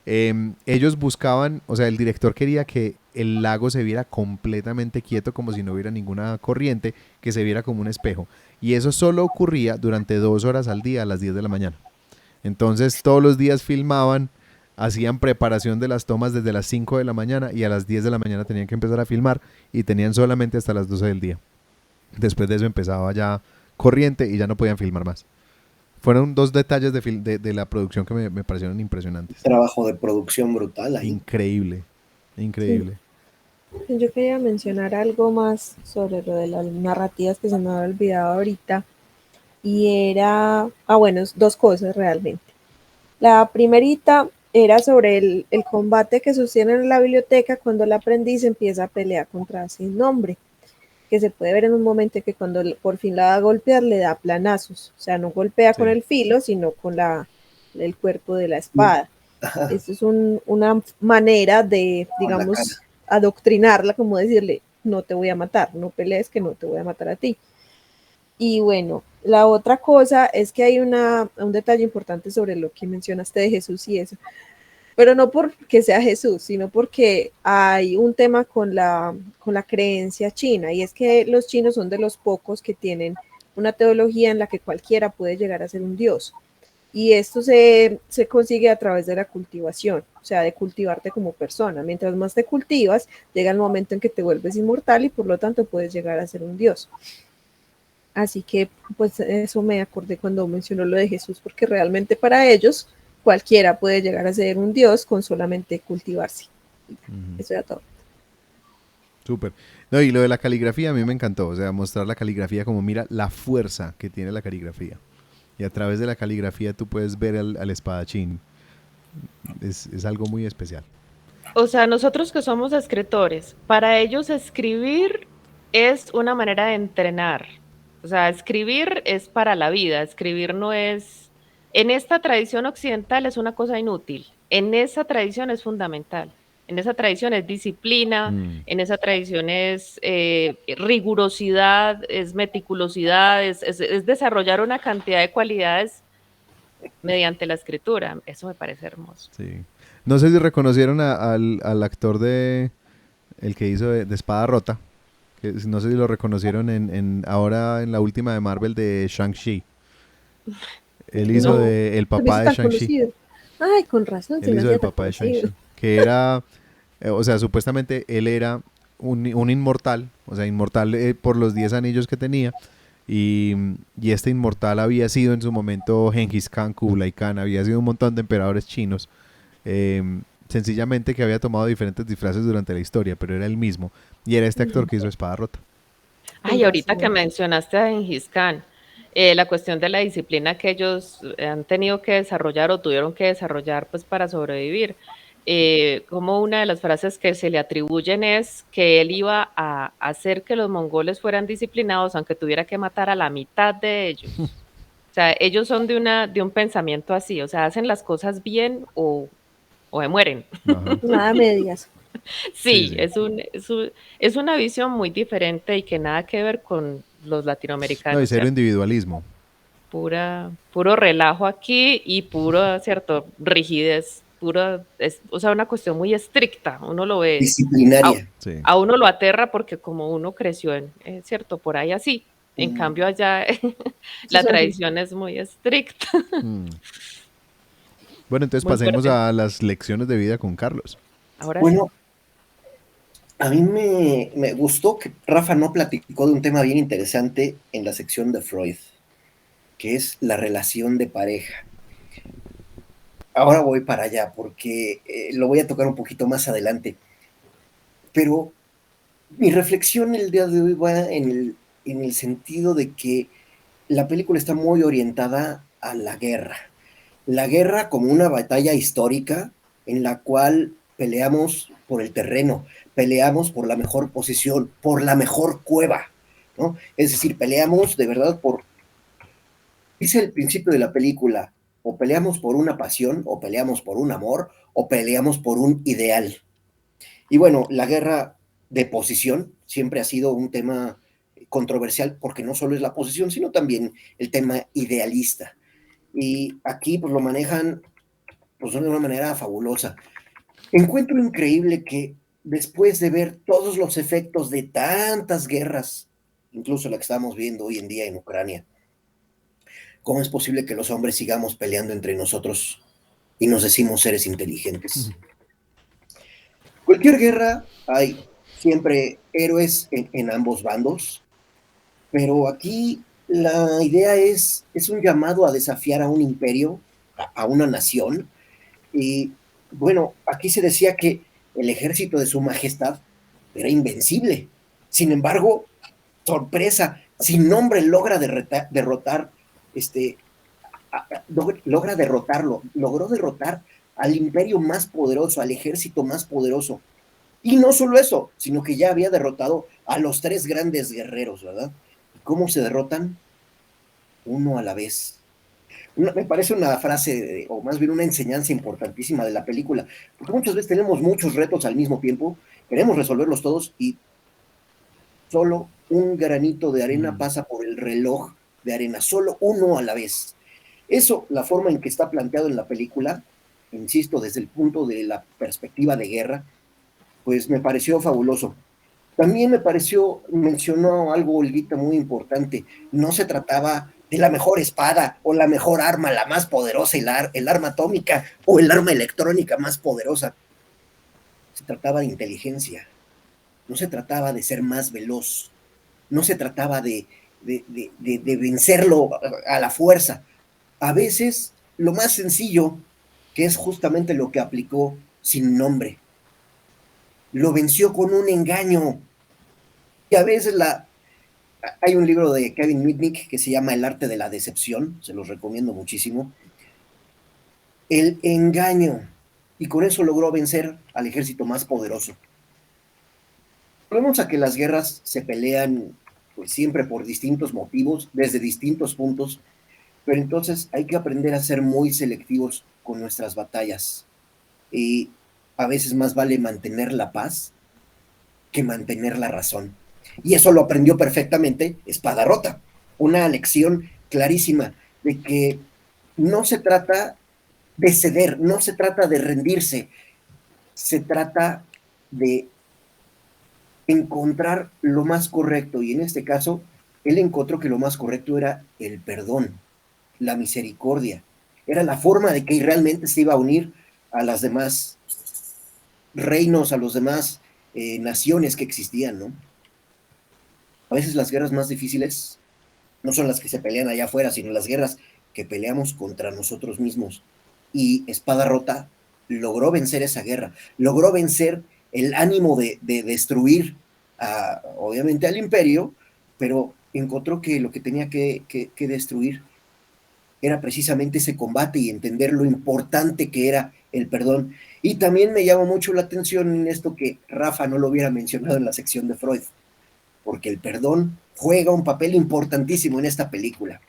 ellos buscaban, o sea, el director quería que el lago se viera completamente quieto, como si no hubiera ninguna corriente, que se viera como un espejo. Y eso solo ocurría durante 2 horas al día, a las 10 de la mañana. Entonces, todos los días filmaban, hacían preparación de las tomas desde las 5 de la mañana y a las 10 de la mañana tenían que empezar a filmar y tenían solamente hasta las 12 del día. Después de eso empezaba ya corriente y ya no podían filmar más. Fueron dos detalles de la producción que me parecieron impresionantes. Trabajo de producción brutal ahí. Increíble, Sí, increíble. yo quería mencionar algo más sobre lo de las narrativas que se me había olvidado ahorita. Y era, bueno, dos cosas realmente. La primerita era sobre el combate que sostienen en la biblioteca cuando el aprendiz empieza a pelear contra Sin Nombre, que se puede ver en un momento que cuando por fin la va a golpear le da planazos, o sea, no golpea con Sí. el filo, sino con el cuerpo de la espada. Ajá, Esto es una manera de, con la cara. digamos, adoctrinarla, como decirle, no te voy a matar, no pelees que no te voy a matar a ti. Y bueno, la otra cosa es que hay un detalle importante sobre lo que mencionaste de Jesús y eso, pero no porque sea Jesús, sino porque hay un tema con la creencia china, y es que los chinos son de los pocos que tienen una teología en la que cualquiera puede llegar a ser un dios. Y esto se consigue a través de la cultivación, o sea, de cultivarte como persona. Mientras más te cultivas, llega el momento en que te vuelves inmortal y por lo tanto puedes llegar a ser un dios. Así que, pues eso me acordé cuando mencionó lo de Jesús, porque realmente para ellos cualquiera puede llegar a ser un dios con solamente cultivarse. Eso era todo. Súper. No, y lo de la caligrafía a mí me encantó, o sea, mostrar la caligrafía como mira la fuerza que tiene la caligrafía. Y a través de la caligrafía tú puedes ver al espadachín. Es algo muy especial. O sea, nosotros que somos escritores, para ellos escribir es una manera de entrenar. O sea, escribir es para la vida, escribir no es... En esta tradición occidental es una cosa inútil, en esa tradición es fundamental. En esa tradición es disciplina, en esa tradición es rigurosidad, es meticulosidad, es desarrollar una cantidad de cualidades mediante la escritura. Eso me parece hermoso. Sí. No sé si reconocieron al actor el que hizo de Espada Rota. Que no sé si lo reconocieron ahora en la última de Marvel de Shang-Chi. Él hizo No. el papá de Shang-Chi. Conocido. Ay, con razón. Él hizo el papá de Shang-Chi. Que era, o sea, supuestamente él era un inmortal, o sea, inmortal por los 10 anillos que tenía. Y este inmortal había sido en su momento Genghis Khan, Kublai Khan, había sido un montón de emperadores chinos. Sencillamente que había tomado diferentes disfraces durante la historia, pero era el mismo. Y era este actor que hizo Espada Rota. Ay, ahorita que mencionaste a Genghis Khan, la cuestión de la disciplina que ellos han tenido que desarrollar o tuvieron que desarrollar pues para sobrevivir. Como una de las frases que se le atribuyen es que él iba a hacer que los mongoles fueran disciplinados aunque tuviera que matar a la mitad de ellos. O sea, ellos son de un pensamiento así, o sea, hacen las cosas bien o se mueren. Ajá. Nada medias. Sí, Sí. es una visión muy diferente y que nada que ver con los No, latinoamericanos. y cero ¿cierto? individualismo. Puro relajo aquí y puro, ¿cierto? Rigidez, o sea, una cuestión muy estricta. Uno lo ve, a, Disciplinaria. Sí. a uno lo aterra porque como uno creció ¿cierto? Por ahí así. En cambio allá la tradición es muy estricta. Bueno, entonces Muy pasemos fuerte. a las lecciones de vida con Carlos. Ahora Bueno, a mí me gustó que Rafa no platicó de un tema bien interesante en la sección de Freud, que es la relación de pareja. Ahora voy para allá porque lo voy a tocar un poquito más adelante. Pero mi reflexión el día de hoy va en el sentido de que la película está muy orientada a la guerra. La guerra como una batalla histórica en la cual peleamos por el terreno, peleamos por la mejor posición, por la mejor cueva, ¿no? Es decir, peleamos de verdad dice el principio de la película, o peleamos por una pasión, o peleamos por un amor, o peleamos por un ideal. Y bueno, la guerra de posición siempre ha sido un tema controversial porque no solo es la posición, sino también el tema idealista. Y aquí pues lo manejan pues, de una manera fabulosa. Encuentro increíble que después de ver todos los efectos de tantas guerras, incluso la que estamos viendo hoy en día en Ucrania, ¿cómo es posible que los hombres sigamos peleando entre nosotros y nos decimos seres inteligentes? Cualquier guerra hay siempre héroes en ambos bandos, pero aquí la idea es un llamado a desafiar a un imperio, a una nación, y bueno, aquí se decía que el ejército de su majestad era invencible. Sin embargo, sorpresa, sin nombre logra derrotar, este, logra derrotarlo, logró derrotar al imperio más poderoso, al ejército más poderoso. Y no solo eso, sino que ya había derrotado a los 3 grandes guerreros, ¿verdad? ¿Y cómo se derrotan? Uno a la vez. Me parece una frase, o más bien una enseñanza importantísima de la película, porque muchas veces tenemos muchos retos al mismo tiempo, queremos resolverlos todos y solo un granito de arena pasa por el reloj de arena, solo uno a la vez. Eso, la forma en que está planteado en la película, insisto, desde el punto de la perspectiva de guerra, pues me pareció fabuloso. También mencionó algo, Olguita, muy importante. No se trataba de la mejor espada o la mejor arma, la más poderosa, el arma atómica o el arma electrónica más poderosa. Se trataba de inteligencia. No se trataba de ser más veloz. No se trataba de vencerlo a la fuerza. A veces lo más sencillo que es justamente lo que aplicó Sin Nombre. Lo venció con un engaño. Y a veces hay un libro de Kevin Mitnick que se llama El arte de la decepción, se los recomiendo muchísimo. El engaño. Y con eso logró vencer al ejército más poderoso. Vemos a que las guerras se pelean pues, siempre por distintos motivos, desde distintos puntos, pero entonces hay que aprender a ser muy selectivos con nuestras batallas. Y a veces más vale mantener la paz que mantener la razón. Y eso lo aprendió perfectamente Espada Rota. Una lección clarísima de que no se trata de ceder, no se trata de rendirse, se trata de encontrar lo más correcto. Y en este caso, él encontró que lo más correcto era el perdón, la misericordia. Era la forma de que realmente se iba a unir a las demás reinos, a los demás naciones que existían, ¿no? A veces las guerras más difíciles no son las que se pelean allá afuera, sino las guerras que peleamos contra nosotros mismos. Y Espada Rota logró vencer esa guerra, logró vencer el ánimo de destruir, obviamente, al imperio, pero encontró que lo que tenía que destruir era precisamente ese combate y entender lo importante que era el perdón. Y también me llamó mucho la atención en esto que Rafa no lo hubiera mencionado en la sección de Freud, porque el perdón juega un papel importantísimo en esta película.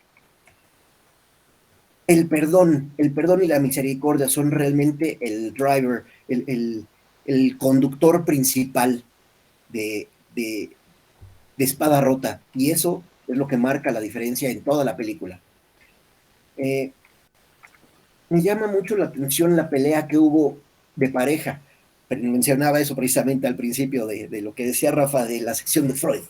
El perdón y la misericordia son realmente el driver, el conductor principal de Espada Rota, y eso es lo que marca la diferencia en toda la película. Me llama mucho la atención la pelea que hubo de pareja. Mencionaba eso precisamente al principio de lo que decía Rafa de la sección de Freud,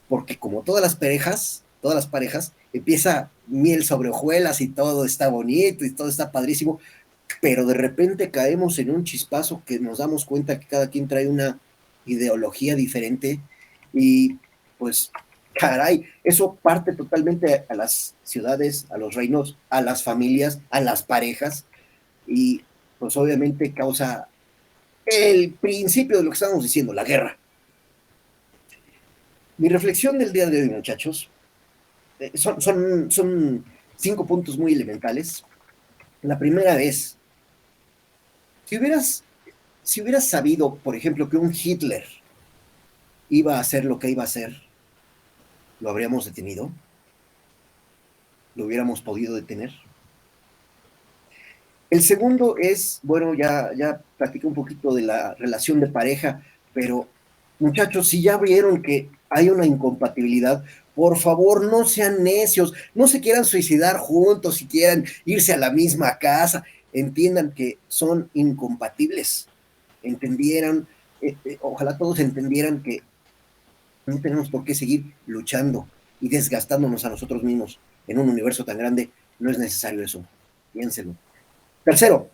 porque como todas las parejas, empieza miel sobre hojuelas y todo está bonito y todo está padrísimo, pero de repente caemos en un chispazo que nos damos cuenta que cada quien trae una ideología diferente y pues caray, eso parte totalmente a las ciudades, a los reinos, a las familias, a las parejas y pues obviamente causa el principio de lo que estamos diciendo, la guerra. Mi reflexión del día de hoy, muchachos, son 5 puntos muy elementales. La primera es, si hubieras sabido, por ejemplo, que un Hitler iba a hacer lo que iba a hacer, ¿lo habríamos detenido? ¿Lo hubiéramos podido detener? El segundo es, bueno, ya platiqué un poquito de la relación de pareja, pero muchachos, si ya vieron que hay una incompatibilidad, por favor, no sean necios, no se quieran suicidar juntos, si quieran irse a la misma casa, entiendan que son incompatibles, ojalá todos entendieran que no tenemos por qué seguir luchando y desgastándonos a nosotros mismos en un universo tan grande, no es necesario eso, piénselo. Tercero,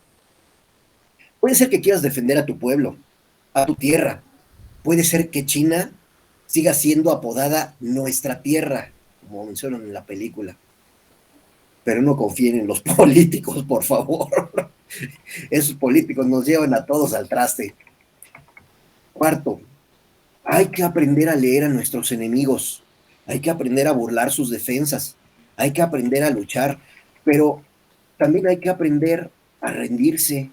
puede ser que quieras defender a tu pueblo, a tu tierra, puede ser que China siga siendo apodada nuestra tierra, como mencionan en la película. Pero no confíen en los políticos, por favor. Esos políticos nos llevan a todos al traste. Cuarto, hay que aprender a leer a nuestros enemigos. Hay que aprender a burlar sus defensas. Hay que aprender a luchar. Pero también hay que aprender a rendirse.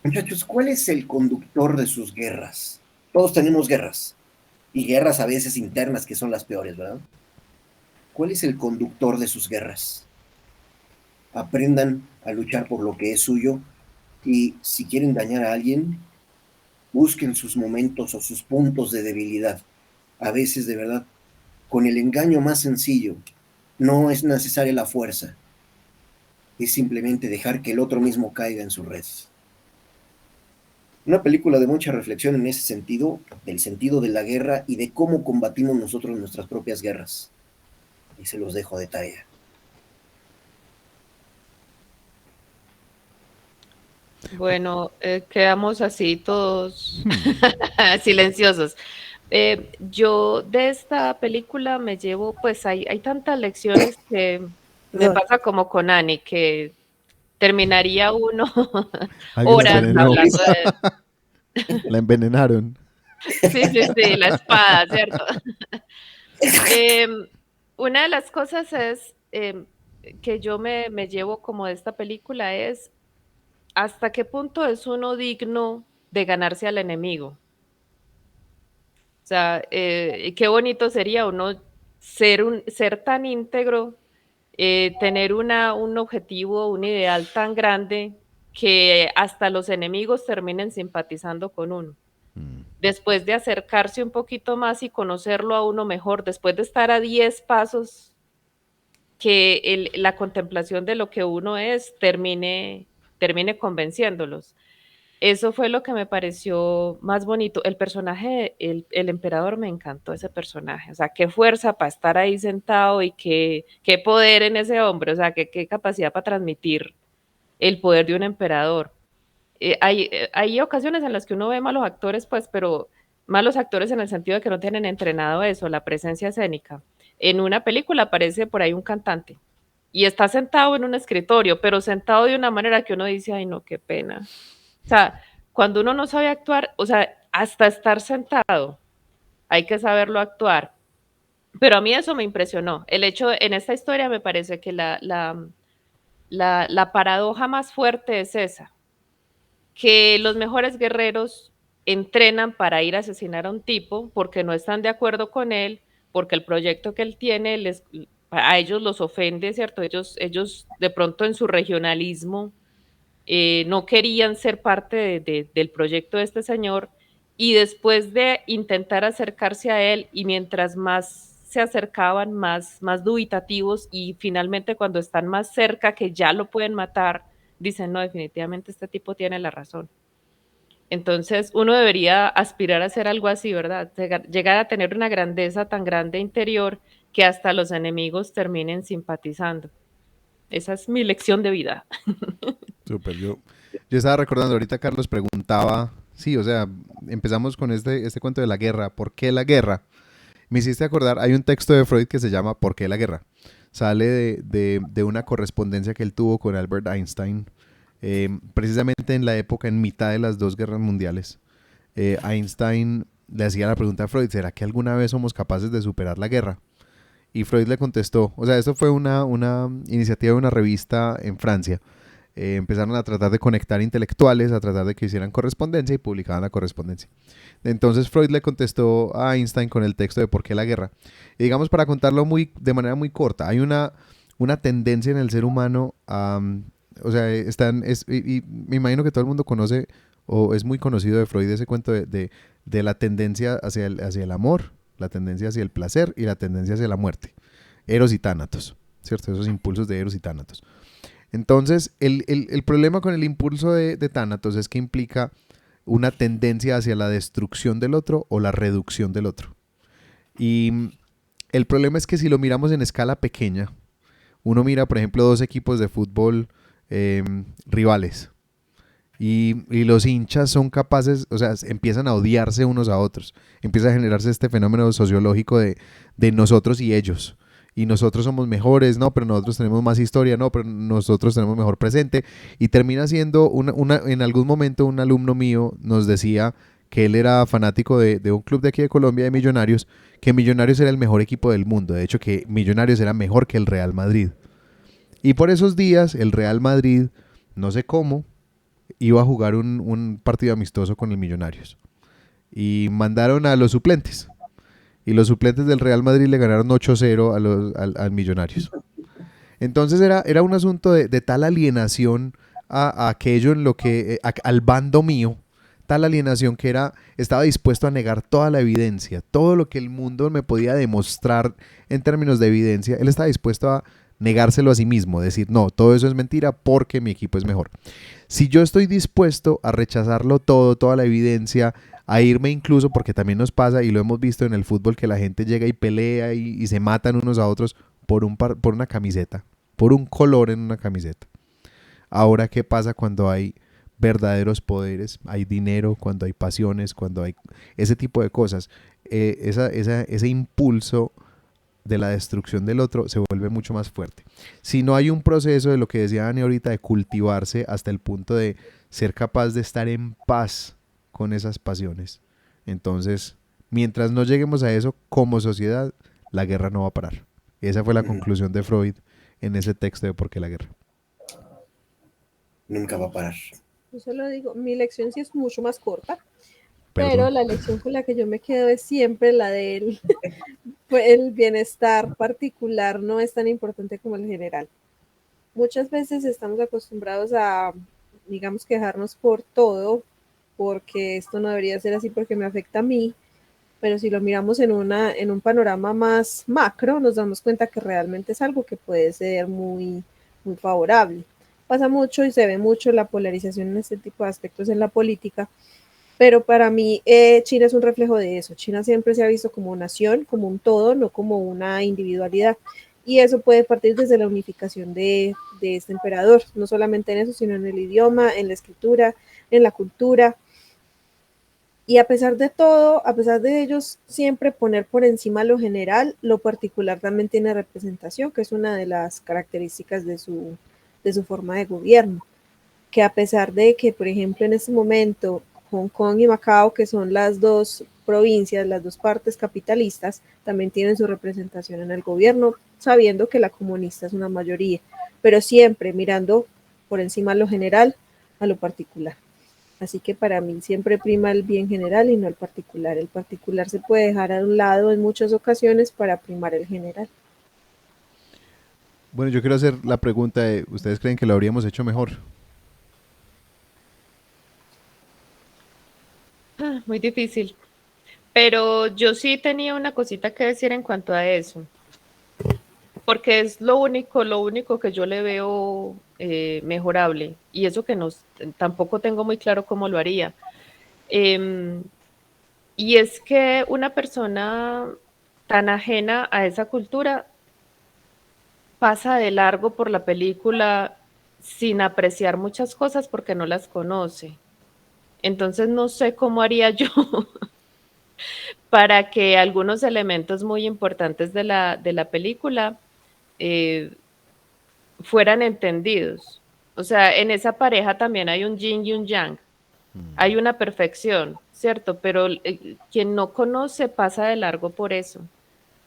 Muchachos, ¿cuál es el conductor de sus guerras? Todos tenemos guerras, y guerras a veces internas que son las peores, ¿verdad? ¿Cuál es el conductor de sus guerras? Aprendan a luchar por lo que es suyo, y si quieren dañar a alguien, busquen sus momentos o sus puntos de debilidad. A veces, de verdad, con el engaño más sencillo, no es necesaria la fuerza, es simplemente dejar que el otro mismo caiga en su red. Una película de mucha reflexión en ese sentido, del sentido de la guerra y de cómo combatimos nosotros nuestras propias guerras. Y se los dejo de tarea. Bueno, quedamos así todos silenciosos. Yo de esta película me llevo, pues hay tantas lecciones que Me No, pasa como con Annie, que terminaría uno Alguien la horas envenenó, hablando de... la envenenaron. Sí, sí, sí, la espada, ¿cierto? Em, una de las cosas es que yo me llevo como de esta película es hasta qué punto es uno digno de ganarse al enemigo. O sea, qué bonito sería uno ser tan íntegro, tener un objetivo, un ideal tan grande que hasta los enemigos terminen simpatizando con uno. Mm, Después de acercarse un poquito más y conocerlo a uno mejor, después de estar a 10 pasos, que la contemplación de lo que uno es termine convenciéndolos. Eso fue lo que me pareció más bonito. El personaje, el emperador, me encantó ese personaje. O sea, qué fuerza para estar ahí sentado y qué poder en ese hombre. O sea, qué capacidad para transmitir el poder de un emperador. Hay ocasiones en las que uno ve malos actores, pues, pero malos actores en el sentido de que no tienen entrenado eso, la presencia escénica. En una película aparece por ahí un cantante y está sentado en un escritorio, pero sentado de una manera que uno dice, ay, no, qué pena. O sea, cuando uno no sabe actuar, o sea, hasta estar sentado, hay que saberlo actuar. Pero a mí eso me impresionó. El hecho, en esta historia me parece que la paradoja más fuerte es esa, que los mejores guerreros entrenan para ir a asesinar a un tipo porque no están de acuerdo con él, porque el proyecto que él tiene a ellos los ofende, ¿cierto? Ellos de pronto en su regionalismo no querían ser parte del proyecto de este señor y después de intentar acercarse a él y mientras más se acercaban, más dubitativos y finalmente cuando están más cerca que ya lo pueden matar, dicen, no, definitivamente este tipo tiene la razón. Entonces uno debería aspirar a hacer algo así, ¿verdad? Llegar a tener una grandeza tan grande interior que hasta los enemigos terminen simpatizando. Esa es mi lección de vida. Súper, yo estaba recordando, ahorita Carlos preguntaba, sí, o sea, empezamos con este cuento de la guerra, ¿por qué la guerra? Me hiciste acordar, hay un texto de Freud que se llama ¿Por qué la guerra? Sale de una correspondencia que él tuvo con Albert Einstein, precisamente en la época, en mitad de las dos guerras mundiales. Einstein le hacía la pregunta a Freud, ¿será que alguna vez somos capaces de superar la guerra? Y Freud le contestó, o sea, esto fue una iniciativa de una revista en Francia. Empezaron a tratar de conectar intelectuales, a tratar de que hicieran correspondencia y publicaban la correspondencia. Entonces Freud le contestó a Einstein con el texto de ¿Por qué la guerra? Y digamos, para contarlo de manera muy corta, hay una tendencia en el ser humano o sea, y me imagino que todo el mundo conoce o es muy conocido de Freud ese cuento de la tendencia hacia el amor, la tendencia hacia el placer y la tendencia hacia la muerte. Eros y Tánatos, ¿cierto? Esos impulsos de Eros y Tánatos. Entonces, el problema con el impulso de Tánatos es que implica una tendencia hacia la destrucción del otro o la reducción del otro. Y el problema es que si lo miramos en escala pequeña, uno mira, por ejemplo, dos equipos de fútbol rivales y los hinchas son capaces, o sea, empiezan a odiarse unos a otros. Empieza a generarse este fenómeno sociológico de nosotros y ellos. Y nosotros somos mejores, no, pero nosotros tenemos más historia, no, pero nosotros tenemos mejor presente. Y termina siendo, en algún momento un alumno mío nos decía que él era fanático de un club de aquí de Colombia, de Millonarios, que Millonarios era el mejor equipo del mundo. De hecho, que Millonarios era mejor que el Real Madrid. Y por esos días, el Real Madrid, no sé cómo, iba a jugar un partido amistoso con el Millonarios. Y mandaron a los suplentes. Y los suplentes del Real Madrid le ganaron 8-0 al Millonarios. Entonces era un asunto de tal alienación a aquello en lo que, al bando mío, tal alienación que estaba dispuesto a negar toda la evidencia, todo lo que el mundo me podía demostrar en términos de evidencia, él estaba dispuesto a negárselo a sí mismo, decir, no, todo eso es mentira porque mi equipo es mejor. Si yo estoy dispuesto a rechazarlo todo, toda la evidencia, a irme incluso, porque también nos pasa y lo hemos visto en el fútbol, que la gente llega y pelea y se matan unos a otros por una camiseta, por un color en una camiseta. Ahora, ¿qué pasa cuando hay verdaderos poderes? Hay dinero, cuando hay pasiones, cuando hay ese tipo de cosas. Ese impulso de la destrucción del otro se vuelve mucho más fuerte. Si no hay un proceso de lo que decía Dani ahorita, de cultivarse hasta el punto de ser capaz de estar en paz con esas pasiones, entonces, mientras no lleguemos a eso como sociedad, la guerra no va a parar. Esa fue la conclusión de Freud en ese texto de ¿Por qué la guerra? Nunca va a parar. Yo solo digo, mi lección sí es mucho más corta, pero Perdón. la lección con la que yo me quedo es siempre la del pues, el bienestar particular no es tan importante como el general. Muchas veces estamos acostumbrados a, digamos, quejarnos por todo, porque esto no debería ser así porque me afecta a mí, pero si lo miramos en un panorama más macro, nos damos cuenta que realmente es algo que puede ser muy, muy favorable. Pasa mucho y se ve mucho la polarización en este tipo de aspectos en la política, pero para mí China es un reflejo de eso. China siempre se ha visto como nación, como un todo, no como una individualidad. Y eso puede partir desde la unificación de este emperador, no solamente en eso, sino en el idioma, en la escritura, en la cultura. Y a pesar de todo, a pesar de ellos siempre poner por encima lo general, lo particular también tiene representación, que es una de las características de su forma de gobierno. Que a pesar de que, por ejemplo, en este momento Hong Kong y Macao, que son las dos provincias, las dos partes capitalistas, también tienen su representación en el gobierno, sabiendo que la comunista es una mayoría, pero siempre mirando por encima lo general a lo particular. Así que para mí siempre prima el bien general y no el particular. El particular se puede dejar a un lado en muchas ocasiones para primar el general. Bueno, yo quiero hacer la pregunta de, ¿ustedes creen que lo habríamos hecho mejor? Muy difícil. Pero yo sí tenía una cosita que decir en cuanto a eso, porque es lo único que yo le veo mejorable, y eso que no, tampoco tengo muy claro cómo lo haría. Eh, y es que una persona tan ajena a esa cultura pasa de largo por la película sin apreciar muchas cosas porque no las conoce. Entonces no sé cómo haría yo para que algunos elementos muy importantes de la película eh, fueran entendidos. O sea, en esa pareja también hay un yin y un yang, hay una perfección, ¿cierto? Pero quien no conoce pasa de largo por eso.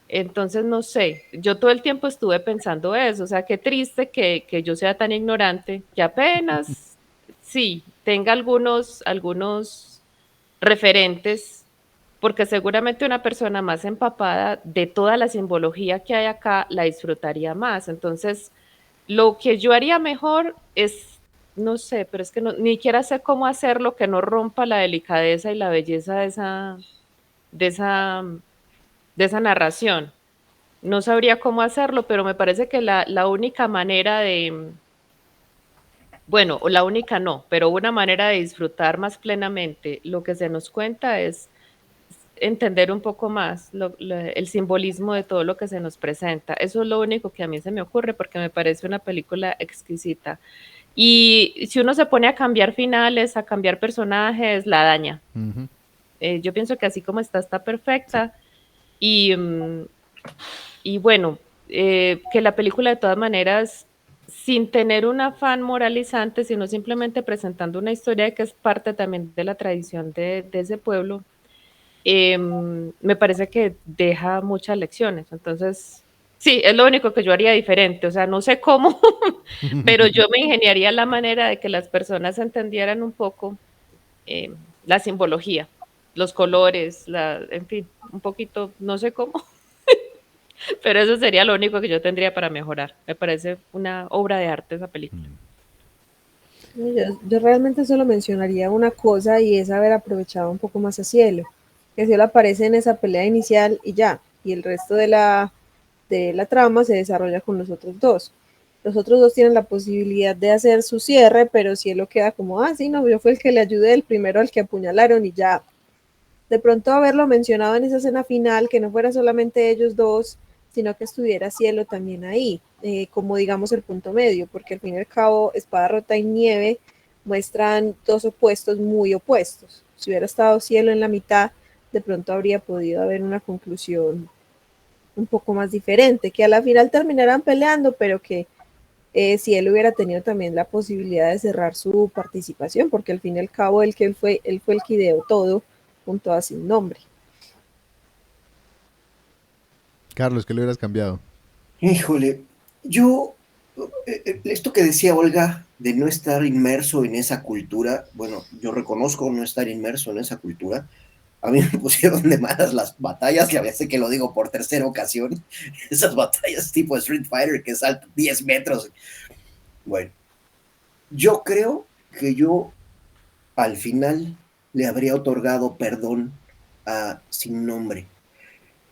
Entonces, no sé, yo todo el tiempo estuve pensando eso, o sea, qué triste que yo sea tan ignorante, que apenas, sí, tenga algunos referentes, porque seguramente una persona más empapada de toda la simbología que hay acá la disfrutaría más. Entonces, lo que yo haría mejor es, no sé, pero es que no, ni siquiera sé cómo hacerlo que no rompa la delicadeza y la belleza de esa, de esa narración. No sabría cómo hacerlo, pero me parece que la única manera de, bueno, o la única no, pero una manera de disfrutar más plenamente lo que se nos cuenta es entender un poco más el simbolismo de todo lo que se nos presenta. Eso es lo único que a mí se me ocurre porque me parece una película exquisita. Y si uno se pone a cambiar finales, a cambiar personajes, la daña. Ujú. Yo pienso que así como está Sí. perfecta. Y, y bueno, que la película de todas maneras, sin tener un afán moralizante, sino simplemente presentando una historia que es parte también de la tradición de ese pueblo, me parece que deja muchas lecciones. Entonces, sí, es lo único que yo haría diferente. O sea, no sé cómo, pero yo me ingeniaría la manera de que las personas entendieran un poco eh, la simbología, los colores, en fin, un poquito, no sé cómo, pero eso sería lo único que yo tendría para mejorar. Me parece una obra de arte esa película. Yo realmente solo mencionaría una cosa y es haber aprovechado un poco más a Cielo, que Cielo aparece en esa pelea inicial y ya, y el resto de la trama se desarrolla con los otros dos. Los otros dos tienen la posibilidad de hacer su cierre, pero Cielo queda como, ah, sí, no, yo fui el que le ayudé, el primero al que apuñalaron y ya. De pronto haberlo mencionado en esa escena final, que no fuera solamente ellos dos, sino que estuviera Cielo también ahí, como digamos el punto medio, porque al fin y al cabo Espada Rota y Nieve muestran dos opuestos muy opuestos. Si hubiera estado Cielo en la mitad, de pronto habría podido haber una conclusión un poco más diferente, que a la final terminaran peleando, pero que si él hubiera tenido también la posibilidad de cerrar su participación, porque al fin y al cabo él fue el que ideó todo junto a Sin Nombre. Carlos, ¿qué le hubieras cambiado? Híjole, yo, esto que decía Olga de no estar inmerso en esa cultura, bueno, yo reconozco no estar inmerso en esa cultura. A mí me pusieron de malas las batallas, ya sé que lo digo por tercera ocasión, esas batallas tipo Street Fighter que saltan 10 metros. Bueno, yo creo que yo al final le habría otorgado perdón a Sin Nombre,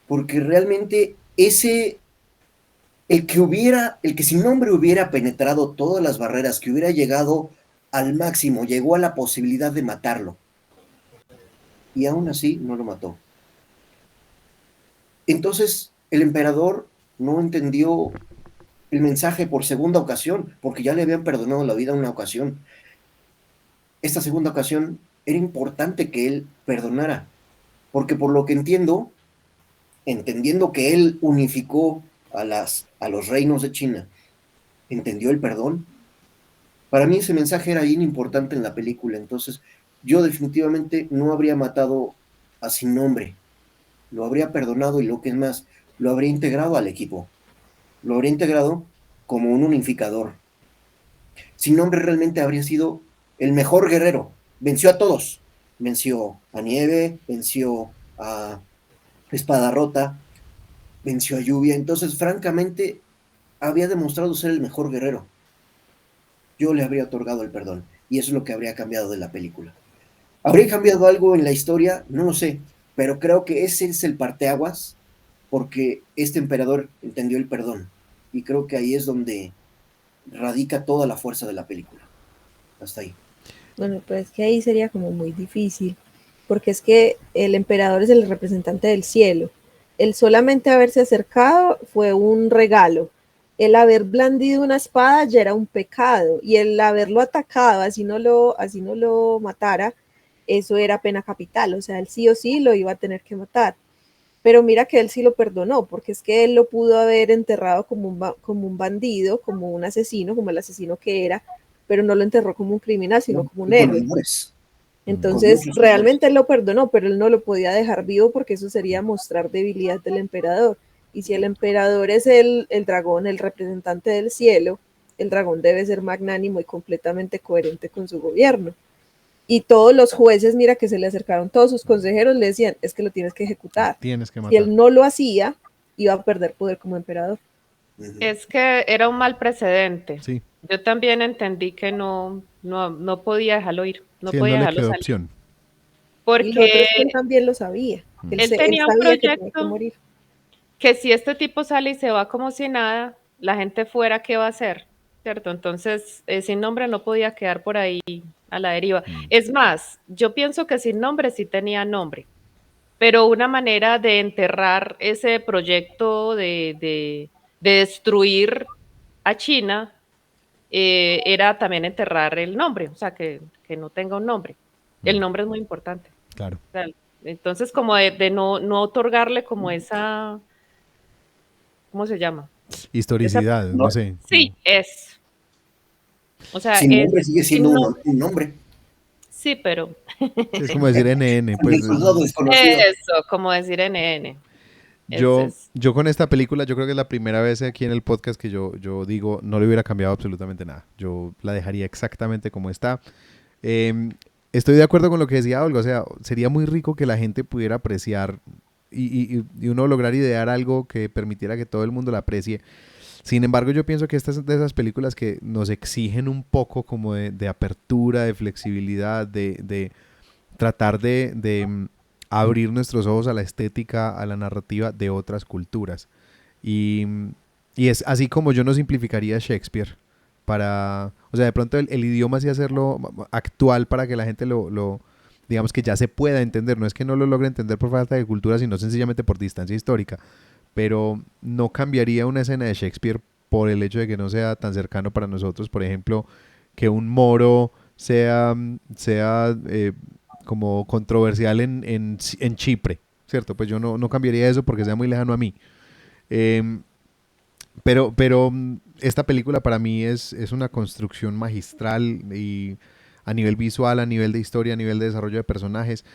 porque realmente el que Sin Nombre hubiera penetrado todas las barreras, que hubiera llegado al máximo, llegó a la posibilidad de matarlo, y aún así no lo mató. Entonces el emperador no entendió el mensaje por segunda ocasión, porque ya le habían perdonado la vida una ocasión. Esta segunda ocasión era importante que él perdonara, porque por lo que entiendo, entendiendo que él unificó a los reinos de China, entendió el perdón. Para mí ese mensaje era bien importante en la película, entonces yo definitivamente no habría matado a Sin Nombre, lo habría perdonado y lo que es más, lo habría integrado al equipo, lo habría integrado como un unificador. Sin Nombre realmente habría sido el mejor guerrero, venció a todos, venció a Nieve, venció a Espada Rota, venció a Lluvia, entonces francamente había demostrado ser el mejor guerrero. Yo le habría otorgado el perdón y eso es lo que habría cambiado de la película. ¿Habría cambiado algo en la historia? No lo sé, pero creo que ese es el parteaguas porque este emperador entendió el perdón y creo que ahí es donde radica toda la fuerza de la película. Hasta ahí. Bueno, pues que ahí sería como muy difícil, porque es que el emperador es el representante del cielo. El solamente haberse acercado fue un regalo. El haber blandido una espada ya era un pecado, y el haberlo atacado, así no lo matara, eso era pena capital, o sea, él sí o sí lo iba a tener que matar. Pero mira que él sí lo perdonó, porque es que él lo pudo haber enterrado como un bandido, como un asesino, como el asesino que era, pero no lo enterró como un criminal, sino como un héroe. Entonces, realmente él lo perdonó, pero él no lo podía dejar vivo porque eso sería mostrar debilidad del emperador. Y si el emperador es el dragón, el representante del cielo, el dragón debe ser magnánimo y completamente coherente con su gobierno. Y todos los jueces, mira que se le acercaron, todos sus consejeros le decían, es que lo tienes que ejecutar. Tienes que matar. Si él no lo hacía, iba a perder poder como emperador. Es que era un mal precedente. Sí. Yo también entendí que no podía dejarlo ir, no Sí, podía no le dejarlo quedó salir. opción. Y lo otro es Porque que él también lo sabía. él tenía un sabía que tenía que proyecto morir. que si este tipo sale y se va como si nada, la gente fuera, ¿qué va a hacer? ¿Cierto? Entonces, Sin Nombre no podía quedar por ahí a la deriva. Es más, yo pienso que Sin Nombre sí tenía nombre, pero una manera de enterrar ese proyecto de destruir a China era también enterrar el nombre, o sea, que no tenga un nombre. El nombre es muy importante. Claro. O sea, entonces, como de no otorgarle como esa, ¿cómo se llama? Historicidad, no sé. Sí, es. O sea, Sin Nombre sigue siendo un nombre. Sí, pero Es como decir NN, pues. El soldado desconocido. eso, como decir NN. Yo con esta película, yo creo que es la primera vez aquí en el podcast que yo digo, no le hubiera cambiado absolutamente nada. Yo la dejaría exactamente como está. Estoy de acuerdo con lo que decía Olga, o sea, sería muy rico que la gente pudiera apreciar y uno lograr idear algo que permitiera que todo el mundo la aprecie. Sin embargo, yo pienso que estas son de esas películas que nos exigen un poco como de apertura, de flexibilidad, de tratar de abrir nuestros ojos a la estética, a la narrativa de otras culturas. Y es así como yo no simplificaría Shakespeare o sea, de pronto el idioma sí hacerlo actual para que la gente digamos que ya se pueda entender. No es que no lo logre entender por falta de cultura, sino sencillamente por distancia histórica. Pero no cambiaría una escena de Shakespeare por el hecho de que no sea tan cercano para nosotros. Por ejemplo, que un moro sea como controversial en Chipre, ¿cierto? Pues yo no cambiaría eso porque sea muy lejano a mí. Em, esta película para mí es una construcción magistral y a nivel visual, a nivel de historia, a nivel de desarrollo de personajes.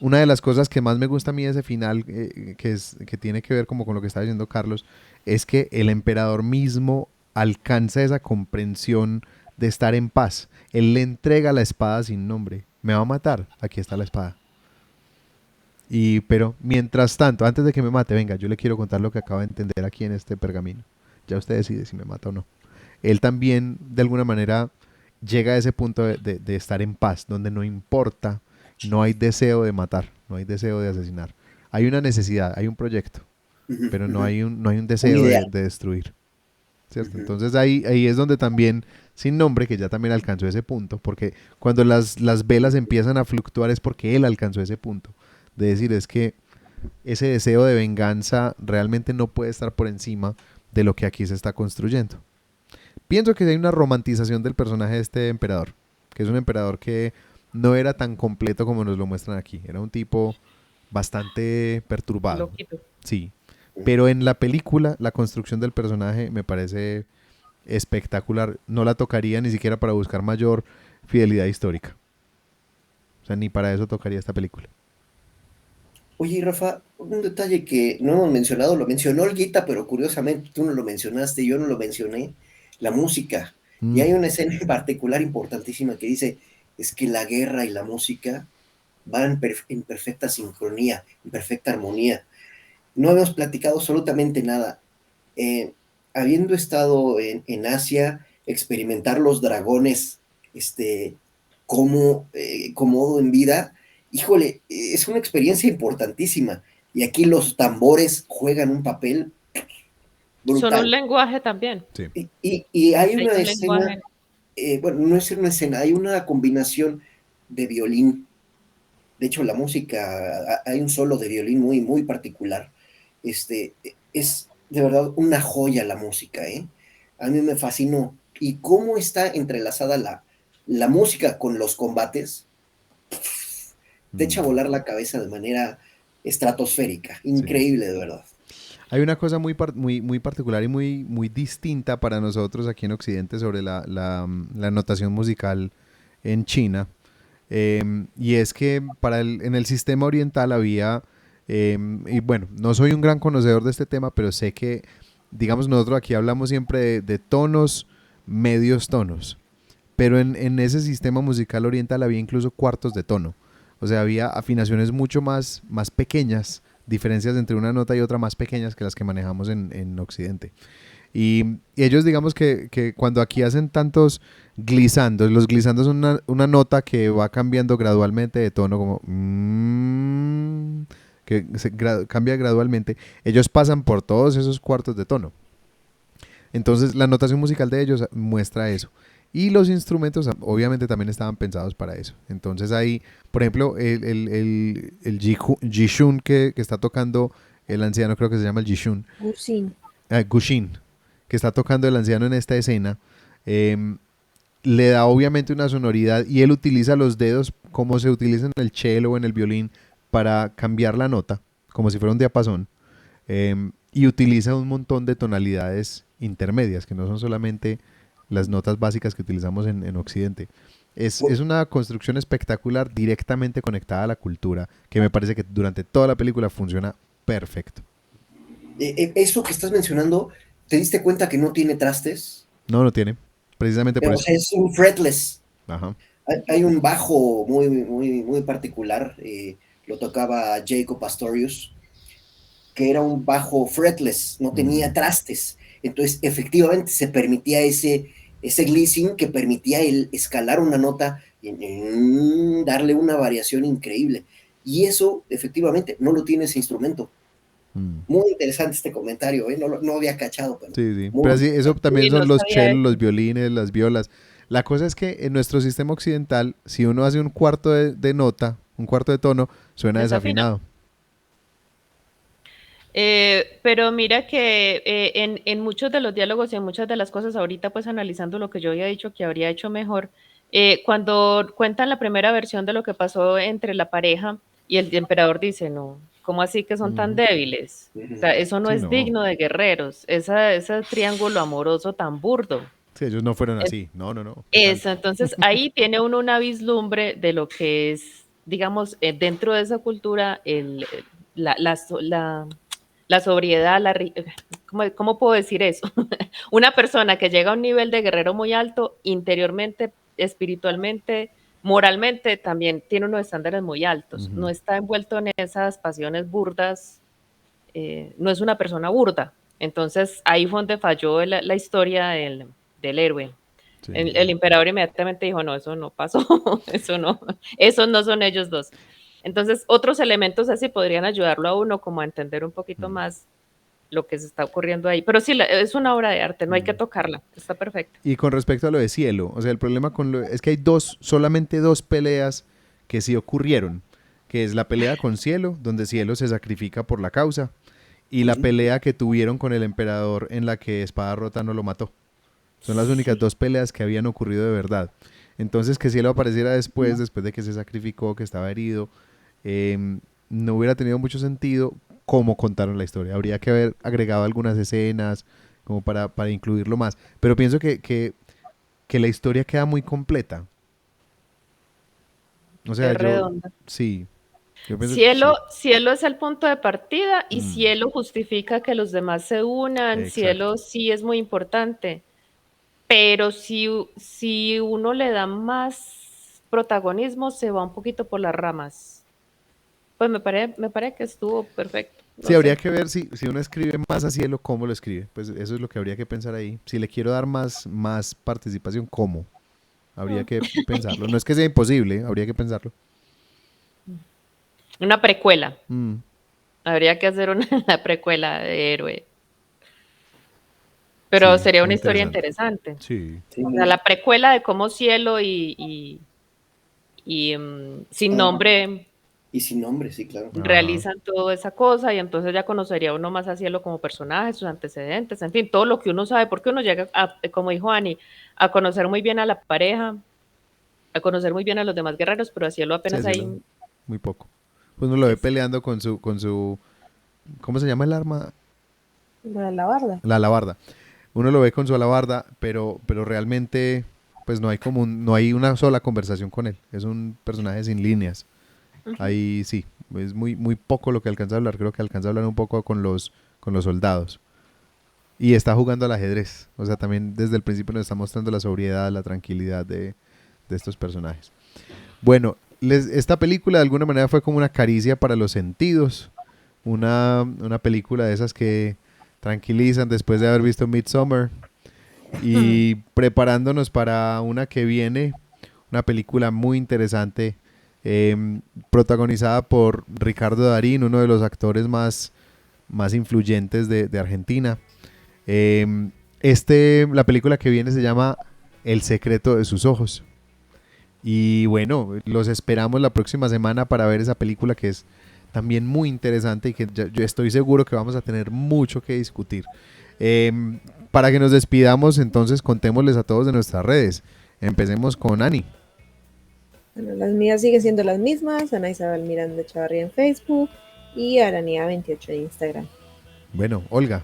Una de las cosas que más me gusta a mí de ese final, que tiene que ver como con lo que está diciendo Carlos, es que el emperador mismo alcanza esa comprensión de estar en paz. Él le entrega la espada sin nombre. Me va a matar, aquí está la espada. Pero mientras tanto, antes de que me mate, venga, yo le quiero contar lo que acaba de entender aquí en este pergamino. Ya usted decide si me mata o no. Él también, de alguna manera, llega a ese punto de estar en paz, donde no importa, no hay deseo de matar, no hay deseo de asesinar. Hay una necesidad, hay un proyecto, Ujú, pero ujú. no hay un Un deseo ideal. de destruir, ¿cierto? Ujú. Entonces ahí es donde también, sin nombre, que ya también alcanzó ese punto, porque cuando las velas empiezan a fluctuar es porque él alcanzó ese punto, de decir, es que ese deseo de venganza realmente no puede estar por encima de lo que aquí se está construyendo. Pienso que hay una romantización del personaje de este emperador, que es un emperador que no era tan completo como nos lo muestran aquí. Era un tipo bastante perturbado, Loquito. sí. Pero en la película, la construcción del personaje me parece espectacular. No la tocaría ni siquiera para buscar mayor fidelidad histórica. O sea, ni para eso tocaría esta película. Oye, y Rafa, un detalle que no hemos mencionado, lo mencionó Olguita, pero curiosamente tú no lo mencionaste, yo no lo mencioné, la música. Y Mm, hay una escena en particular importantísima que dice, es que la guerra y la música van en perfecta sincronía, en perfecta armonía. No habíamos platicado absolutamente nada. Eh, Habiendo estado en Asia, experimentar los dragones, este, como modo en vida, híjole, es una experiencia importantísima. Y aquí los tambores juegan un papel Son un brutal. lenguaje también. sí. Y hay Hay una un escena, lenguaje. bueno, no es una escena, hay una combinación de violín. De hecho, la música, hay un solo de violín muy, muy particular. Es de verdad una joya la música, ¿eh? A mí me fascinó. Y cómo está entrelazada la música con los combates, te echa a Mm, volar la cabeza de manera estratosférica. sí. Increíble, de verdad. Hay una cosa muy particular y muy distinta para nosotros aquí en Occidente sobre la notación musical en China. Y es que en el sistema oriental había, y bueno, no soy un gran conocedor de este tema, pero sé que, digamos, nosotros aquí hablamos siempre de tonos, medios tonos, pero en ese sistema musical oriental había incluso cuartos de tono. O sea, había afinaciones mucho más pequeñas, diferencias entre una nota y otra más pequeñas que las que manejamos en Occidente. Y ellos digamos que cuando aquí hacen tantos glisandos, los glisandos son una nota que va cambiando gradualmente de tono, como que cambia gradualmente, ellos pasan por todos esos cuartos de tono. Entonces la notación musical de ellos muestra eso. Y los instrumentos obviamente también estaban pensados para eso. Entonces ahí, por ejemplo, el Jishun que está tocando el anciano, creo que se llama el Jishun, Gusin. Gushin, que está tocando el anciano en esta escena, eh, le da obviamente una sonoridad y él utiliza los dedos como se utiliza en el cello o en el violín para cambiar la nota, como si fuera un diapasón, y utiliza un montón de tonalidades intermedias, que no son solamente las notas básicas que utilizamos en Occidente. Es una construcción espectacular directamente conectada a la cultura, que me parece que durante toda la película funciona perfecto. Eso que estás mencionando, ¿te diste cuenta que no tiene trastes? No, no tiene, precisamente por O eso. sea, es un fretless. Ajá. Hay un bajo muy, muy, muy particular, lo tocaba Jacob Pastorius, que era un bajo fretless, no tenía Mm. trastes. Entonces, efectivamente, se permitía ese glissing que permitía el escalar una nota y darle una variación increíble. Y eso, efectivamente, no lo tiene ese instrumento. Mm. Muy interesante este comentario, ¿eh? No había cachado, pero Sí, sí. Pero muy así, eso interesante. también Y no son los sabía chelos, eso. los violines, las violas. La cosa es que en nuestro sistema occidental, si uno hace un cuarto de nota, un cuarto de tono, suena Desafina. desafinado. Pero mira que en muchos de los diálogos y en muchas de las cosas, ahorita pues analizando lo que yo había dicho que habría hecho mejor, cuando cuentan la primera versión de lo que pasó entre la pareja y el emperador dice, no, ¿cómo así que son tan Ujú. débiles? O sea, eso no Sí, es no. digno de guerreros, ese triángulo amoroso tan burdo. Sí, ellos no fueron Es- así. No, no, no. ¿Qué tal? Eso, entonces ahí tiene uno una vislumbre de lo que es, digamos, dentro de esa cultura, la sobriedad, ¿cómo puedo decir eso? Una persona que llega a un nivel de guerrero muy alto, interiormente, espiritualmente, moralmente, también tiene unos estándares muy altos. No Ujú. está envuelto en esas pasiones burdas, no es una persona burda. Entonces ahí fue donde falló la historia del héroe. Sí, El emperador inmediatamente dijo, no, eso no pasó, eso no, esos no son ellos dos. Entonces, otros elementos así podrían ayudarlo a uno como a entender un poquito Mm. más lo que se está ocurriendo ahí. Pero sí, es una obra de arte, no hay que Mm. tocarla, está perfecta. Y con respecto a lo de Cielo, o sea, el problema es que hay solamente dos peleas que sí ocurrieron, que es la pelea con Cielo, donde Cielo se sacrifica por la causa, y la Ujú. pelea que tuvieron con el emperador en la que Espada Rota no lo mató. Son las únicas Sí, dos peleas que habían ocurrido de verdad. Entonces, que Cielo apareciera después de que se sacrificó, que estaba herido, no hubiera tenido mucho sentido cómo contaron la historia. Habría que haber agregado algunas escenas como para incluirlo más. Pero pienso que la historia queda muy completa. O sea, es yo, redonda. sí, yo pienso que Cielo, sí. cielo es el punto de partida y Mm, cielo justifica que los demás se unan, exacto. cielo sí es muy importante, pero si uno le da más protagonismo, se va un poquito por las ramas. Pues me parece que estuvo perfecto, Sí, no habría sé. que ver si uno escribe más a Cielo, cómo lo escribe. Pues eso es lo que habría que pensar ahí. Si le quiero dar más participación, ¿cómo? Habría Mm. que pensarlo. No es que sea imposible, habría que pensarlo. Una precuela. Mm, Habría que hacer una, una precuela de héroe. Pero sí, sería muy una historia interesante. interesante. Sí. Sí, O sea, la precuela de cómo Cielo sin nombre y sin nombre, sí, claro. Ajá. realizan toda esa cosa y entonces ya conocería uno más a Cielo como personaje, sus antecedentes, en fin, todo lo que uno sabe, porque uno llega, como dijo Ani, a conocer muy bien a la pareja, a conocer muy bien a los demás guerreros, pero a Cielo Sí, a apenas Cielo, hay... muy poco. Pues uno lo ve es- peleando con su, ¿cómo se llama el arma? La barda. La alabarda. Uno lo ve con su alabarda, pero realmente, pues no hay una sola conversación con él. Es un personaje sin líneas. Ahí sí, es muy poco lo que alcanza a hablar. Creo que alcanza a hablar un poco con los soldados. Y está jugando al ajedrez. O sea, también desde el principio nos está mostrando la sobriedad, la tranquilidad de estos personajes. Bueno, esta película de alguna manera fue como una caricia para los sentidos. Una película de esas que tranquilizan después de haber visto Midsommar. Y preparándonos para una que viene, una película muy interesante, protagonizada por Ricardo Darín, uno de los actores más influyentes de Argentina. La película que viene se llama El secreto de sus ojos. Y bueno, los esperamos la próxima semana para ver esa película que es también muy interesante y que yo estoy seguro que vamos a tener mucho que discutir. Para que nos despidamos, entonces contémosles a todos de nuestras redes. Empecemos con Ani. Bueno, las mías siguen siendo las mismas, Ana Isabel Miranda Chavarría en Facebook y Aranía28 en Instagram. Bueno, Olga.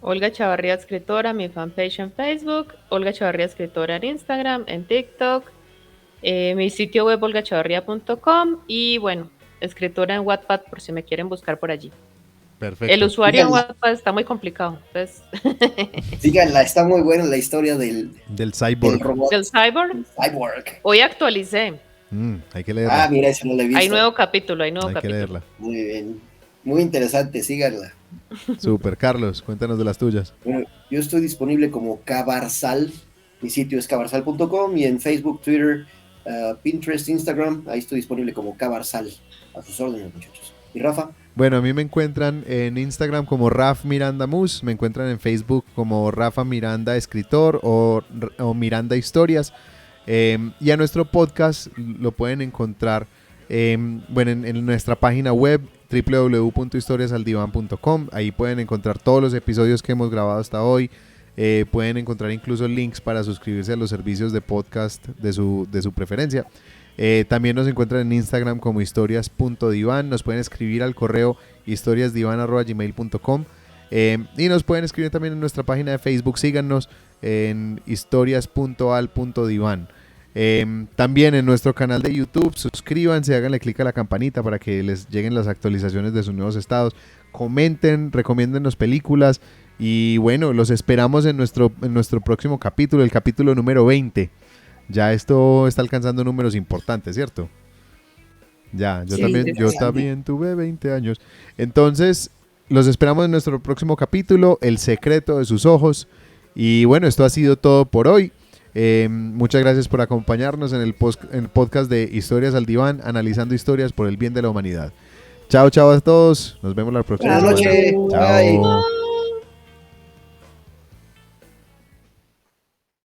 Olga Chavarría, escritora, mi fanpage en Facebook, Olga Chavarría, escritora en Instagram, en TikTok, mi sitio web olgachavarría.com y bueno, escritora en Wattpad por si me quieren buscar por allí. El Perfecto. usuario en Síganla, Wattpad está muy complicado, entonces, síganla, está muy buena la historia Del del Cyborg. robot del Cyborg, Cyborg. hoy actualicé, Hay que Ah, leerla. mira, eso no lo he hay visto. nuevo capítulo, hay nuevo Hay que capítulo. leerla. Muy bien. Muy interesante, síganla. Super. Carlos, cuéntanos de las tuyas. Bueno, yo estoy disponible como Cabarsal. Mi sitio es cabarsal.com y en Facebook, Twitter, Pinterest, Instagram, ahí estoy disponible como Cabarsal. A sus órdenes, muchachos. ¿Y Rafa? Bueno, a mí me encuentran en Instagram como Raf Miranda Mus, me encuentran en Facebook como Rafa Miranda Escritor o Miranda Historias. Y a nuestro podcast lo pueden encontrar en nuestra página web www.historiasaldivan.com. Ahí pueden encontrar todos los episodios que hemos grabado hasta hoy. Pueden encontrar incluso links para suscribirse a los servicios de podcast de su preferencia. También nos encuentran en Instagram como historias.divan. Nos pueden escribir al correo historiasdivan@gmail.com. Y nos pueden escribir también en nuestra página de Facebook. Síganos en historias.al.divan. También en nuestro canal de YouTube, suscríbanse, háganle clic a la campanita para que les lleguen las actualizaciones de sus nuevos estados. Comenten, recomiéndennos películas. Y bueno, los esperamos en nuestro próximo capítulo, el capítulo número 20. Ya esto está alcanzando números importantes, ¿cierto? Ya, yo también tuve 20 años. Entonces, los esperamos en nuestro próximo capítulo, El secreto de sus ojos. Y bueno, esto ha sido todo por hoy. Muchas gracias por acompañarnos en el podcast de Historias al Diván, analizando historias por el bien de la humanidad. Chao, chao a todos. Nos vemos la próxima Buenas semana. noches. Chao. Bye.